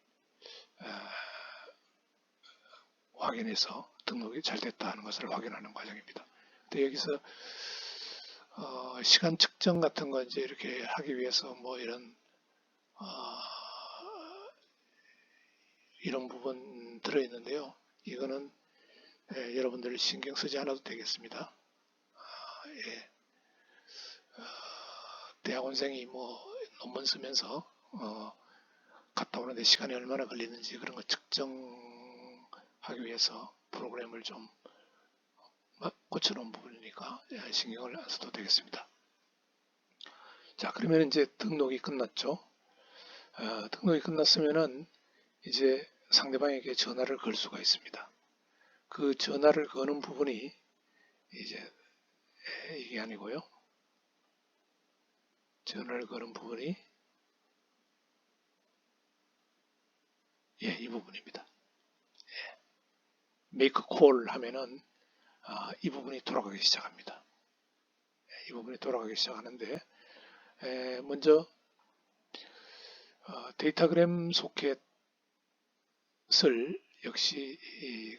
Speaker 1: 확인해서 등록이 잘 됐다 하는 것을 확인하는 과정입니다. 근데 여기서 시간 측정 같은 거 이제 이렇게 하기 위해서 뭐 이런 부분 들어있는데요. 이거는 여러분들 신경 쓰지 않아도 되겠습니다. 대학원생이 뭐 논문 쓰면서 갔다 오는데 시간이 얼마나 걸리는지 그런 거 측정하기 위해서 프로그램을 좀 고쳐놓은 부분이니까 신경을 안 써도 되겠습니다. 자, 그러면 이제 등록이 끝났죠. 등록이 끝났으면은 이제 상대방에게 전화를 걸 수가 있습니다. 그 전화를 거는 부분이 이제 이게 아니고요. 전화를 거는 부분이 이 부분입니다. make call 하면은 이 부분이 돌아가기 시작합니다. 이 부분이 돌아가기 시작하는데 먼저 데이터그램 소켓을 역시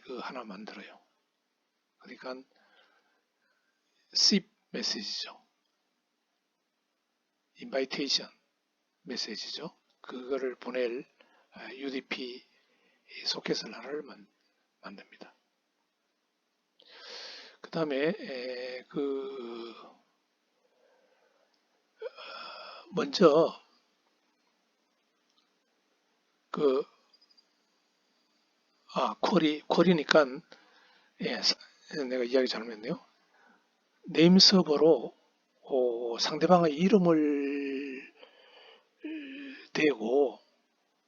Speaker 1: 그 하나 만들어요. 그러니까 SIP 메시지죠. 인바이테이션 메시지죠. 그거를 보낼 UDP 소켓을 하나를 만듭니다. 그 다음에 먼저 쿼리니까 내가 이야기 잘못했네요. 네임 서버로 상대방의 이름을 대고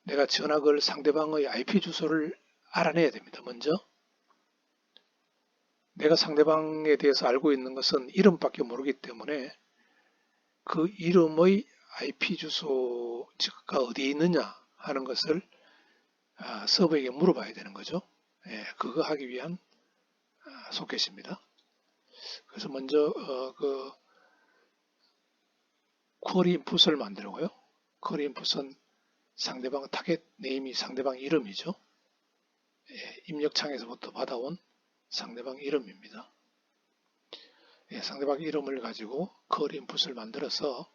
Speaker 1: 내가 전화 걸 상대방의 IP 주소를 알아내야 됩니다. 먼저 내가 상대방에 대해서 알고 있는 것은 이름밖에 모르기 때문에 그 이름의 IP 주소가 어디에 있느냐 하는 것을 서버에게 물어봐야 되는 거죠. 그거 하기 위한 소켓입니다. 그래서 먼저 그 쿼리 인풋을 만들고요. 쿼리 인풋은 상대방 타겟 네임이 상대방 이름이죠. 입력창에서부터 받아온 상대방 이름입니다. 상대방 이름을 가지고 쿼리 인풋을 만들어서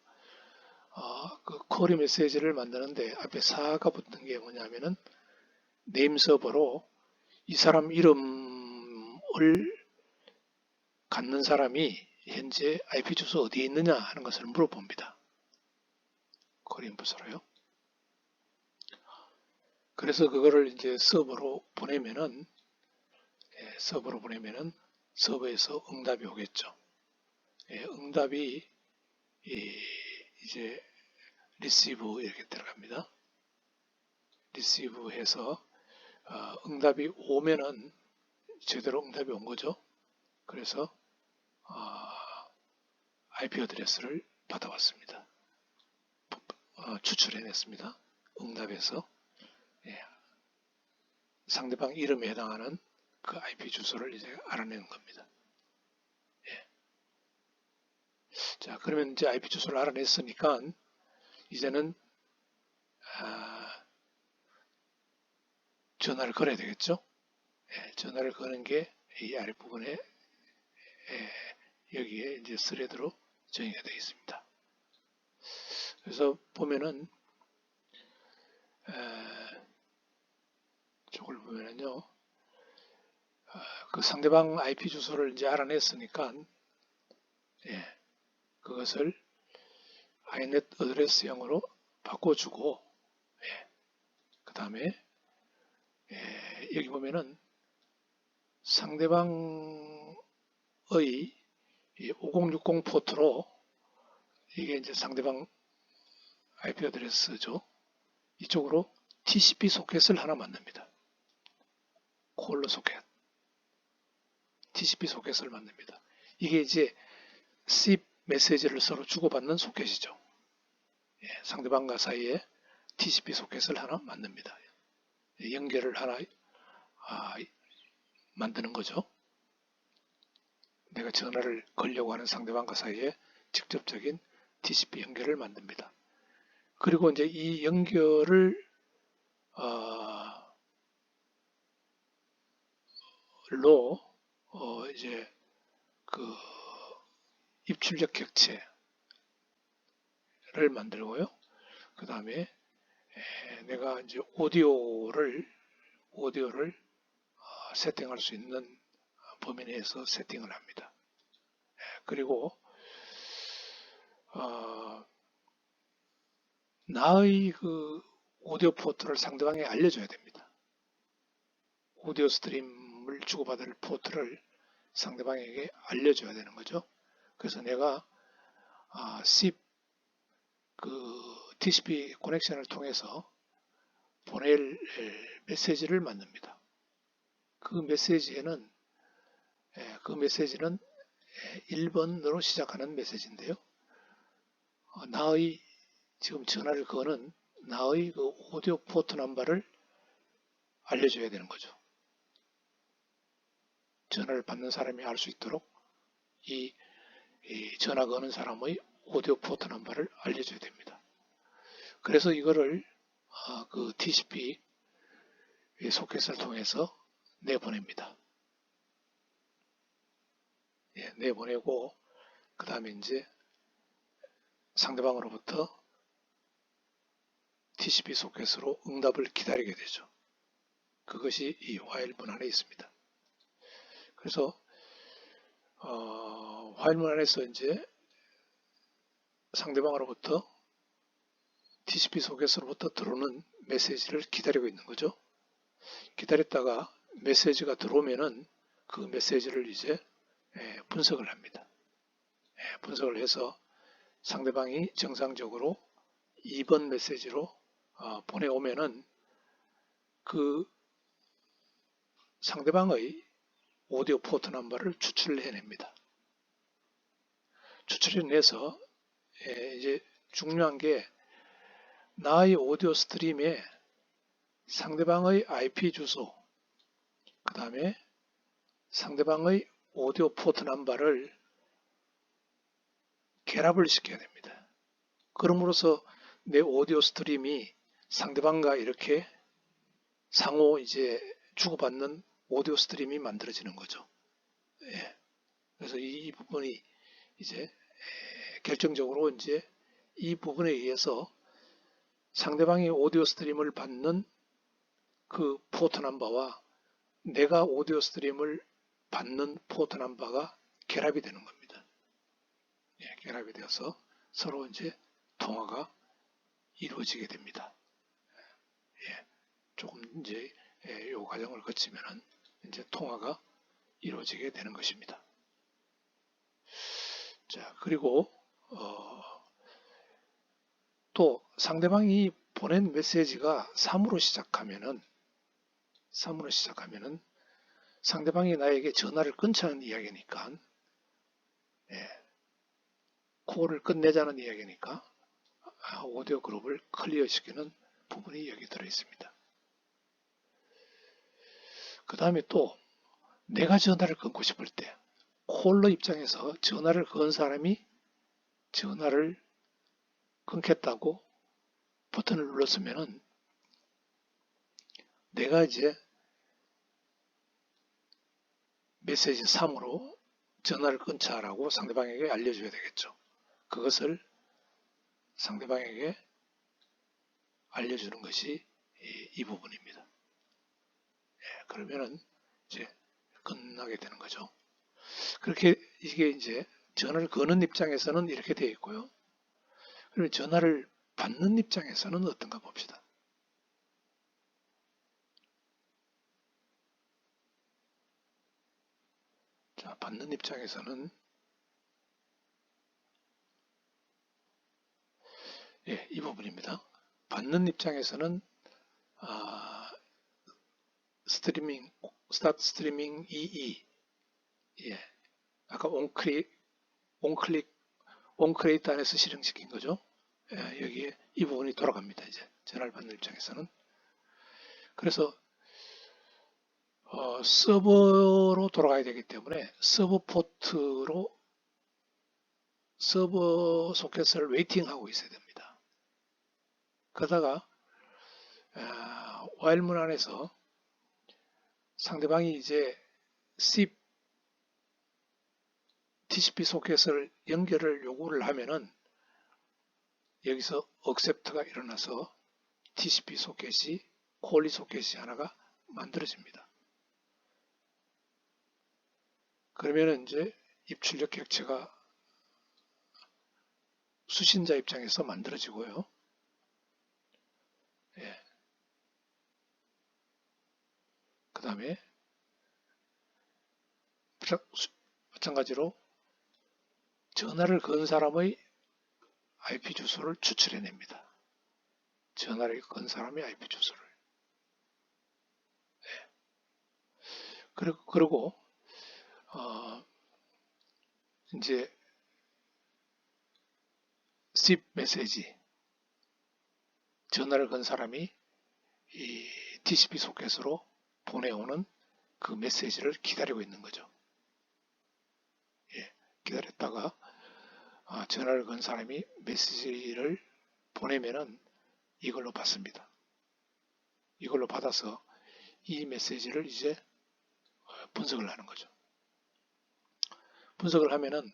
Speaker 1: 그 쿼리 메시지를 만드는데 앞에 4가 붙은 게 뭐냐면은 네임 서버로 이 사람 이름을 갖는 사람이 현재 IP 주소 어디에 있느냐 하는 것을 물어봅니다. 쿼리 인풋으로요. 그래서 그거를 이제 서버로 보내면은 서버에서 응답이 오겠죠. 응답이 이제 리시브 이렇게 들어갑니다. 리시브해서 응답이 오면은 제대로 응답이 온 거죠. 그래서 IP 어드레스를 받아왔습니다. 추출해냈습니다. 응답에서 상대방 이름에 해당하는 그 IP 주소를 이제 알아내는 겁니다. 자, 그러면 이제 IP 주소를 알아냈으니까 이제는 전화를 걸어야 되겠죠. 전화를 거는 게 이 아랫부분에 여기에 이제 스레드로 정의가 되어 있습니다. 그래서 보면은 저걸 보면은요, 그 상대방 IP 주소를 이제 알아냈으니까 그것을 inet 어드레스형으로 바꿔주고 그 다음에 여기 보면은 상대방의 5060 포트로 이게 이제 상대방 IP 어드레스죠. 이쪽으로 TCP 소켓을 하나 만듭니다. 콜러 소켓. TCP 소켓을 만듭니다. 이게 이제 SIP 메시지를 서로 주고받는 소켓이죠. 상대방과 사이에 TCP 소켓을 하나 만듭니다. 연결을 하나 만드는 거죠. 내가 전화를 걸려고 하는 상대방과 사이에 직접적인 TCP 연결을 만듭니다. 그리고 이제 이 연결을 이제 그 입출력 객체를 만들고요. 그 다음에 내가 이제 오디오를 세팅할 수 있는 범위 내에서 세팅을 합니다. 그리고 나의 그 오디오 포트를 상대방에게 알려줘야 됩니다. 오디오 스트림을 주고받을 포트를 상대방에게 알려줘야 되는 거죠. 그래서 내가 SIP 그 TCP 커넥션을 통해서 보낼 메시지를 만듭니다. 그 메시지는 1번으로 시작하는 메시지인데요. 나의 지금 전화를 거는 나의 그 오디오 포트 넘버를 알려줘야 되는 거죠. 전화를 받는 사람이 알 수 있도록 이 전화 거는 사람의 오디오 포트 넘버를 알려줘야 됩니다. 그래서 이거를 그 TCP 소켓을 통해서 내보냅니다. 내보내고 그 다음에 이제 상대방으로부터 TCP 소켓으로 응답을 기다리게 되죠. 그것이 이 while 문안에 있습니다. 그래서 while 문안에서 이제 상대방으로부터 TCP 소켓으로부터 들어오는 메시지를 기다리고 있는 거죠. 기다렸다가 메시지가 들어오면은 그 메시지를 이제 분석을 합니다. 분석을 해서 상대방이 정상적으로 2번 메시지로 보내오면은 그 상대방의 오디오 포트 넘버를 추출해냅니다. 추출해내서 이제 중요한 게 나의 오디오 스트림에 상대방의 IP 주소, 그 다음에 상대방의 오디오 포트 넘버를 결합을 시켜야 됩니다. 그럼으로써 내 오디오 스트림이 상대방과 이렇게 상호 이제 주고받는 오디오 스트림이 만들어지는 거죠. 그래서 이 부분이 이제 결정적으로 이제 이 부분에 의해서 상대방이 오디오 스트림을 받는 그 포트 넘버와 내가 오디오 스트림을 받는 포트 넘버가 결합이 되는 겁니다. 결합이 되어서 서로 이제 통화가 이루어지게 됩니다. 조금 이제 요 과정을 거치면은 이제 통화가 이루어지게 되는 것입니다. 자, 그리고 또 상대방이 보낸 메시지가 3으로 시작하면은 상대방이 나에게 전화를 끊자는 이야기니까, 콜을 끝내자는 이야기니까 오디오 그룹을 클리어시키는 부분이 여기 들어있습니다. 그 다음에 또 내가 전화를 끊고 싶을 때 콜러 입장에서 전화를 건 사람이 전화를 끊겠다고 버튼을 눌렀으면은 내가 이제 메시지 3으로 전화를 끊자라고 상대방에게 알려줘야 되겠죠. 그것을 상대방에게 알려주는 것이 이 부분입니다. 그러면은 이제 끝나게 되는 거죠. 그렇게 이게 이제 전화를 거는 입장에서는 이렇게 되어 있고요. 그러면 전화를 받는 입장에서는 어떤가 봅시다. 자, 받는 입장에서는 이 부분입니다. 받는 입장에서는 스타트 스트리밍 EE 아까 온크레이트 안에서 실행시킨 거죠. 여기에 이 부분이 돌아갑니다. 이제 전화를 받는 입장에서는. 그래서 서버로 돌아가야 되기 때문에 서버 포트로 서버 소켓을 웨이팅하고 있어야 됩니다. 그러다가 while 문 안에서 상대방이 이제 SIP TCP 소켓을 연결을 요구를 하면은 여기서 accept가 일어나서 TCP 소켓이 콜리 소켓이 하나가 만들어집니다. 그러면은 이제 입출력 객체가 수신자 입장에서 만들어지고요. 그 다음에 마찬가지로 전화를 건 사람의 IP 주소를 추출해냅니다. 전화를 건 사람의 IP 주소를. 그리고 이제 SIP 메시지 전화를 건 사람이 이 TCP 소켓으로 보내오는 그 메시지를 기다리고 있는 거죠. 기다렸다가 전화를 건 사람이 메시지를 보내면은 이걸로 받습니다. 이걸로 받아서 이 메시지를 이제 분석을 하는 거죠. 분석을 하면은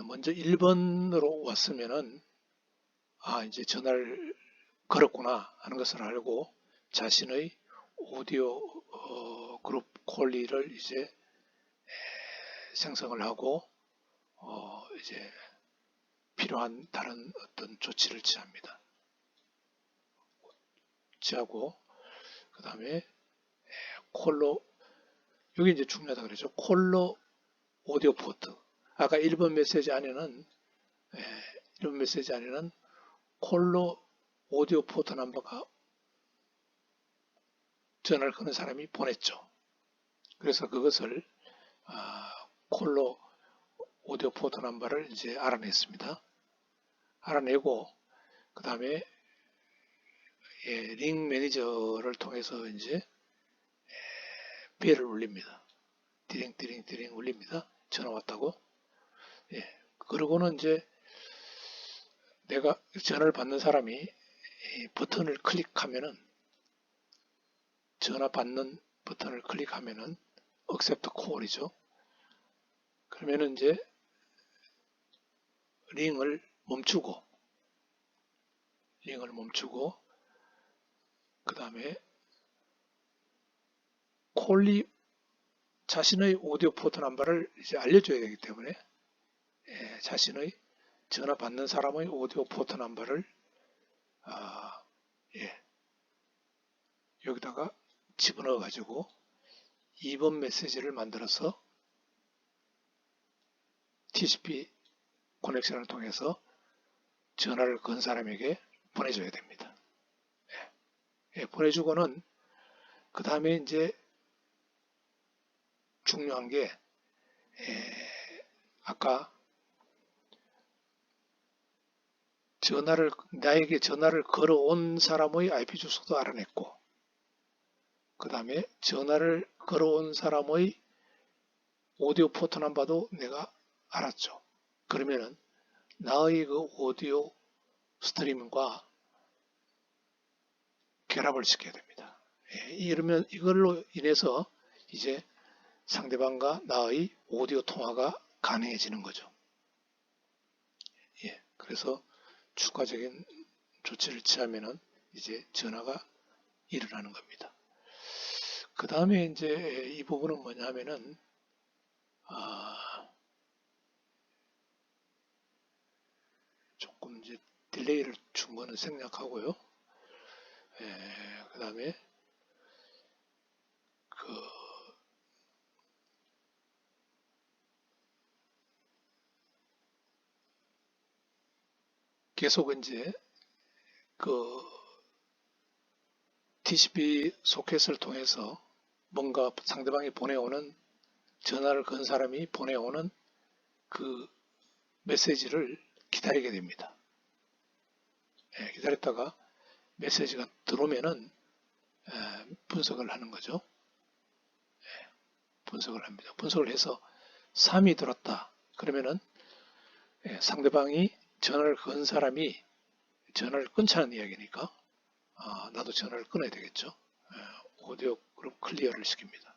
Speaker 1: 먼저 1번으로 왔으면은 이제 전화를 걸었구나 하는 것을 알고 자신의 오디오 그룹 콜리를 이제 생성을 하고 이제 필요한 다른 어떤 조치를 취합니다. 취하고 그 다음에 콜로 여기 이제 중요하다 그러죠. 콜로 오디오 포트. 아까 1번 메시지 안에는 콜로 오디오 포트 넘버가 전화를 거는 사람이 보냈죠. 그래서 그것을 콜로 오디오 포트 넘버를 이제 알아냈습니다. 알아내고 그 다음에 링 매니저를 통해서 이제 벨을 울립니다. 디링 울립니다. 전화 왔다고. 그러고는 이제 내가 전화를 받는 사람이 버튼을 클릭하면은 전화 받는 버튼을 클릭하면은 accept call이죠. 그러면은 이제 링을 멈추고 그 다음에 콜리 자신의 오디오 포트 넘버를 이제 알려줘야 되기 때문에 자신의 전화 받는 사람의 오디오 포트 넘버를 여기다가 집어넣어 가지고 2번 메시지를 만들어서 TCP 커넥션을 통해서 전화를 건 사람에게 보내줘야 됩니다. 예, 보내주고는 그 다음에 이제 중요한 게 아까 나에게 전화를 걸어온 사람의 IP 주소도 알아냈고, 그 다음에 전화를 걸어온 사람의 오디오 포트 넘버도 내가 알았죠. 그러면은 나의 그 오디오 스트리밍과 결합을 시켜야 됩니다. 이러면 이걸로 인해서 이제 상대방과 나의 오디오 통화가 가능해지는 거죠. 예, 그래서 추가적인 조치를 취하면은 이제 전화가 일어나는 겁니다. 그 다음에 이제 이 부분은 뭐냐면은 조금 이제 딜레이를 준 거는 생략하고요. 그 다음에 계속 이제 TCP 소켓을 통해서 뭔가 상대방이 보내오는 전화를 건 사람이 보내오는 그 메시지를 기다리게 됩니다. 기다렸다가 메시지가 들어오면은 분석을 하는 거죠. 분석을 합니다. 분석을 해서 3이 들었다. 그러면은 상대방이 전화를 건 사람이 전화를 끊자는 이야기니까 나도 전화를 끊어야 되겠죠. 오디오 그룹 클리어를 시킵니다.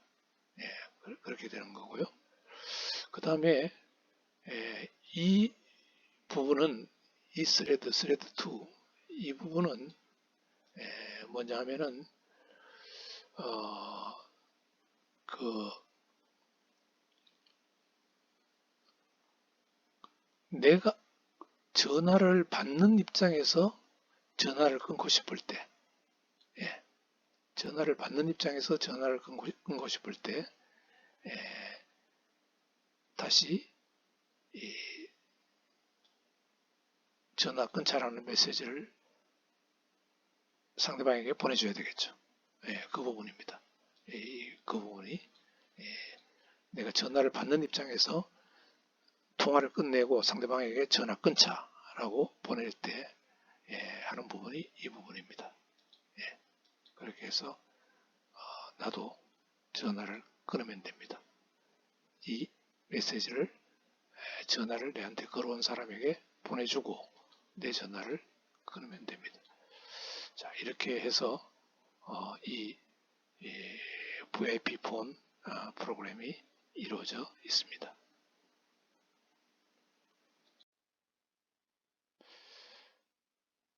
Speaker 1: 그렇게 되는 거고요. 그 다음에 이 부분은 이 스레드 2, 이 부분은 뭐냐 하면은 내가 전화를 받는 입장에서 전화를 끊고 싶을 때, 전화를 받는 입장에서 전화를 끊고 싶을 때, 다시 전화 끊자라는 메시지를 상대방에게 보내줘야 되겠죠. 그 부분입니다. 그 부분이 내가 전화를 받는 입장에서 통화를 끝내고 상대방에게 전화 끊자라고 보낼 때 하는 부분이 이 부분입니다. 그렇게 해서 나도 전화를 끊으면 됩니다. 이 메시지를 전화를 내한테 걸어온 사람에게 보내주고 내 전화를 끊으면 됩니다. 자, 이렇게 해서 이 VIP 폰 프로그램이 이루어져 있습니다.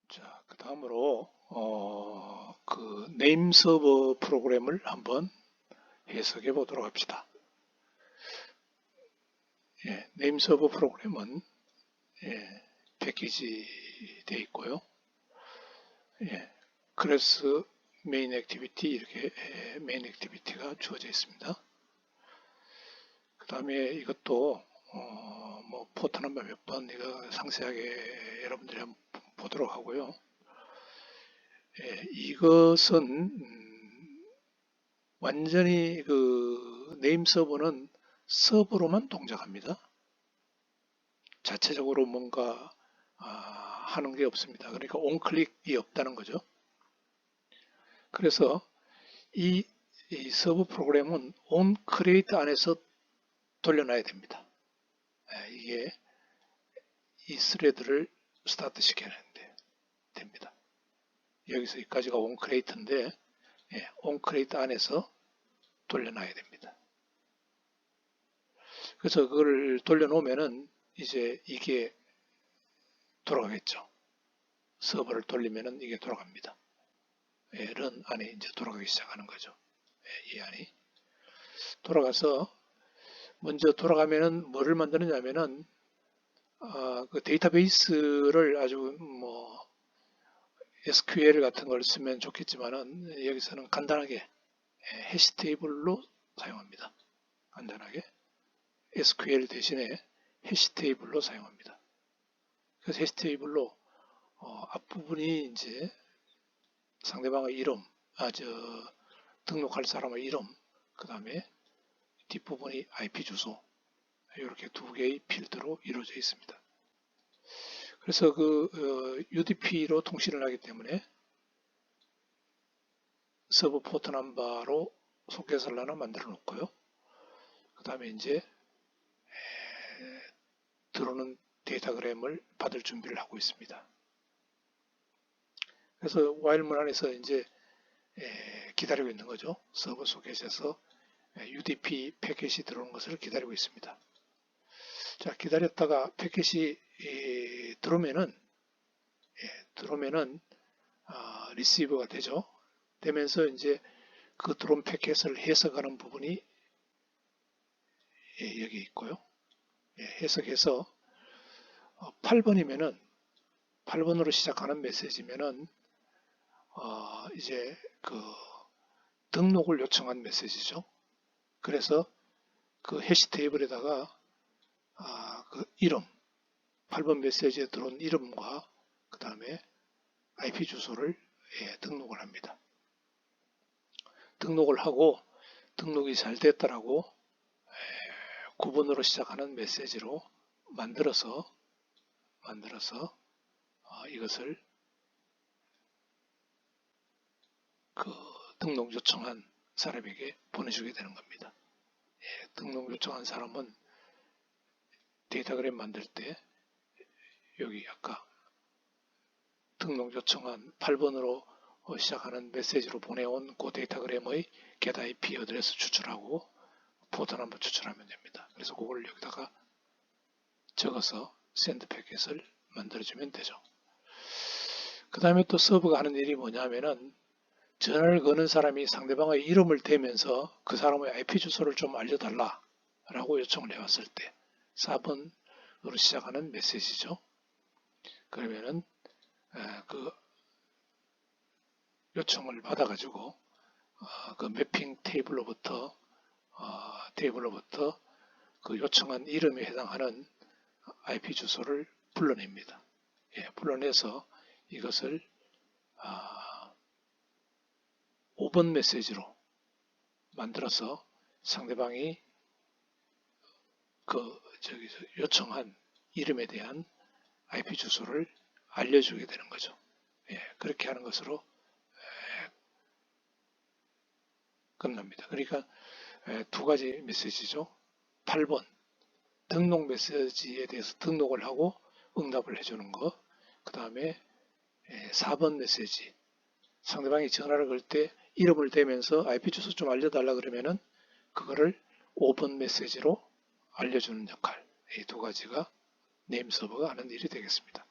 Speaker 1: 자, 그 다음으로 그 네임 서버 프로그램을 한번 해석해 보도록 합시다. 네임 서버 프로그램은 패키지 되어 있고요. 클래스 메인 액티비티 이렇게 메인 액티비티가 주어져 있습니다. 그 다음에 이것도 뭐 포트 넘버 몇 번 이거 상세하게 여러분들이 한번 보도록 하고요. 이것은 완전히 그 네임 서버는 서버로만 동작합니다. 자체적으로 뭔가 하는 게 없습니다. 그러니까 온클릭이 없다는 거죠. 그래서 이 서버 프로그램은 온크리에이트 안에서 돌려놔야 됩니다. 이게 이 스레드를 스타트 시켜내는데 됩니다. 여기서 여기까지가 온크리에이트인데 온크리에이트 안에서 돌려놔야 됩니다. 그래서 그걸 돌려놓으면은 이제 이게 돌아가겠죠. 서버를 돌리면은 이게 돌아갑니다. 런 안에 이제 돌아가기 시작하는 거죠. 이 안이 돌아가서 먼저 돌아가면은 뭐를 만드느냐면은 그 데이터베이스를 아주 뭐 SQL 같은 걸 쓰면 좋겠지만은 여기서는 간단하게 해시 테이블로 사용합니다. 간단하게 SQL 대신에 해시 테이블로 사용합니다. 그래서 해시 테이블로 앞부분이 이제 상대방의 이름, 등록할 사람의 이름, 그 다음에 뒷부분이 IP 주소, 이렇게 두 개의 필드로 이루어져 있습니다. 그래서 UDP로 통신을 하기 때문에 서버 포트 넘버로 소켓을 하나 만들어 놓고요. 그 다음에 이제 들어오는 데이터그램을 받을 준비를 하고 있습니다. 그래서 while문 안에서 이제 기다리고 있는 거죠. 서버 소켓에서 UDP 패킷이 들어오는 것을 기다리고 있습니다. 자, 기다렸다가 패킷이 들어오면은 리시버가 되죠. 되면서 이제 그 들어온 패킷을 해석하는 부분이 여기 있고요. 해석해서 8번이면은 8번으로 시작하는 메시지면은 이제 등록을 요청한 메시지죠. 그래서 그 해시 테이블에다가 그 이름, 8번 메시지에 들어온 이름과 그 다음에 IP 주소를 등록을 합니다. 등록을 하고 등록이 잘 됐다라고 9번으로 시작하는 메시지로 만들어서 이것을 등록 요청한 사람에게 보내주게 되는 겁니다. 등록 요청한 사람은 데이터그램 만들 때 여기 아까 등록 요청한 8번으로 시작하는 메시지로 보내온 그 데이터그램의 get IP 어드레스 추출하고 포트 넘버 추출하면 됩니다. 그래서 그걸 여기다가 적어서 샌드 패킷을 만들어주면 되죠. 그 다음에 또 서버가 하는 일이 뭐냐면은 전화를 거는 사람이 상대방의 이름을 대면서 그 사람의 IP 주소를 좀 알려달라 라고 요청을 해왔을 때 4번으로 시작하는 메시지죠. 그러면은 그 요청을 받아가지고 그 매핑 테이블로부터 그 요청한 이름에 해당하는 IP 주소를 불러냅니다. 불러내서 이것을 5번 메시지로 만들어서 상대방이 요청한 이름에 대한 IP 주소를 알려주게 되는 거죠. 그렇게 하는 것으로 끝납니다. 그러니까 두 가지 메시지죠. 8번 등록 메시지에 대해서 등록을 하고 응답을 해주는 거. 그 다음에 4번 메시지 상대방이 전화를 걸 때 이름을 대면서 IP 주소 좀 알려달라 그러면은 그거를 5번 메시지로 알려주는 역할. 이 두 가지가 네임 서버가 하는 일이 되겠습니다.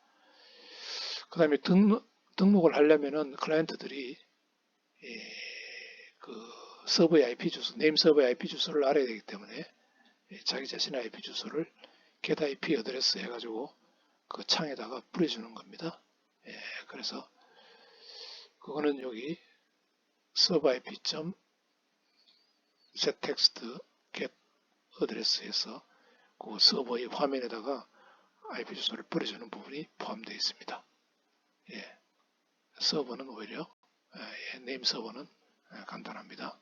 Speaker 1: 그 다음에 등록을 하려면은 클라이언트들이 그 서버의 IP 주소, 네임 서버의 IP 주소를 알아야 되기 때문에 자기 자신의 IP 주소를 get IP 어드레스 해가지고 그 창에다가 뿌려주는 겁니다. 그래서 그거는 여기 서버 IP set text get 어드레스에서 그 서버의 화면에다가 IP 주소를 뿌려주는 부분이 포함되어 있습니다. 서버는 오히려 네임 서버는 간단합니다.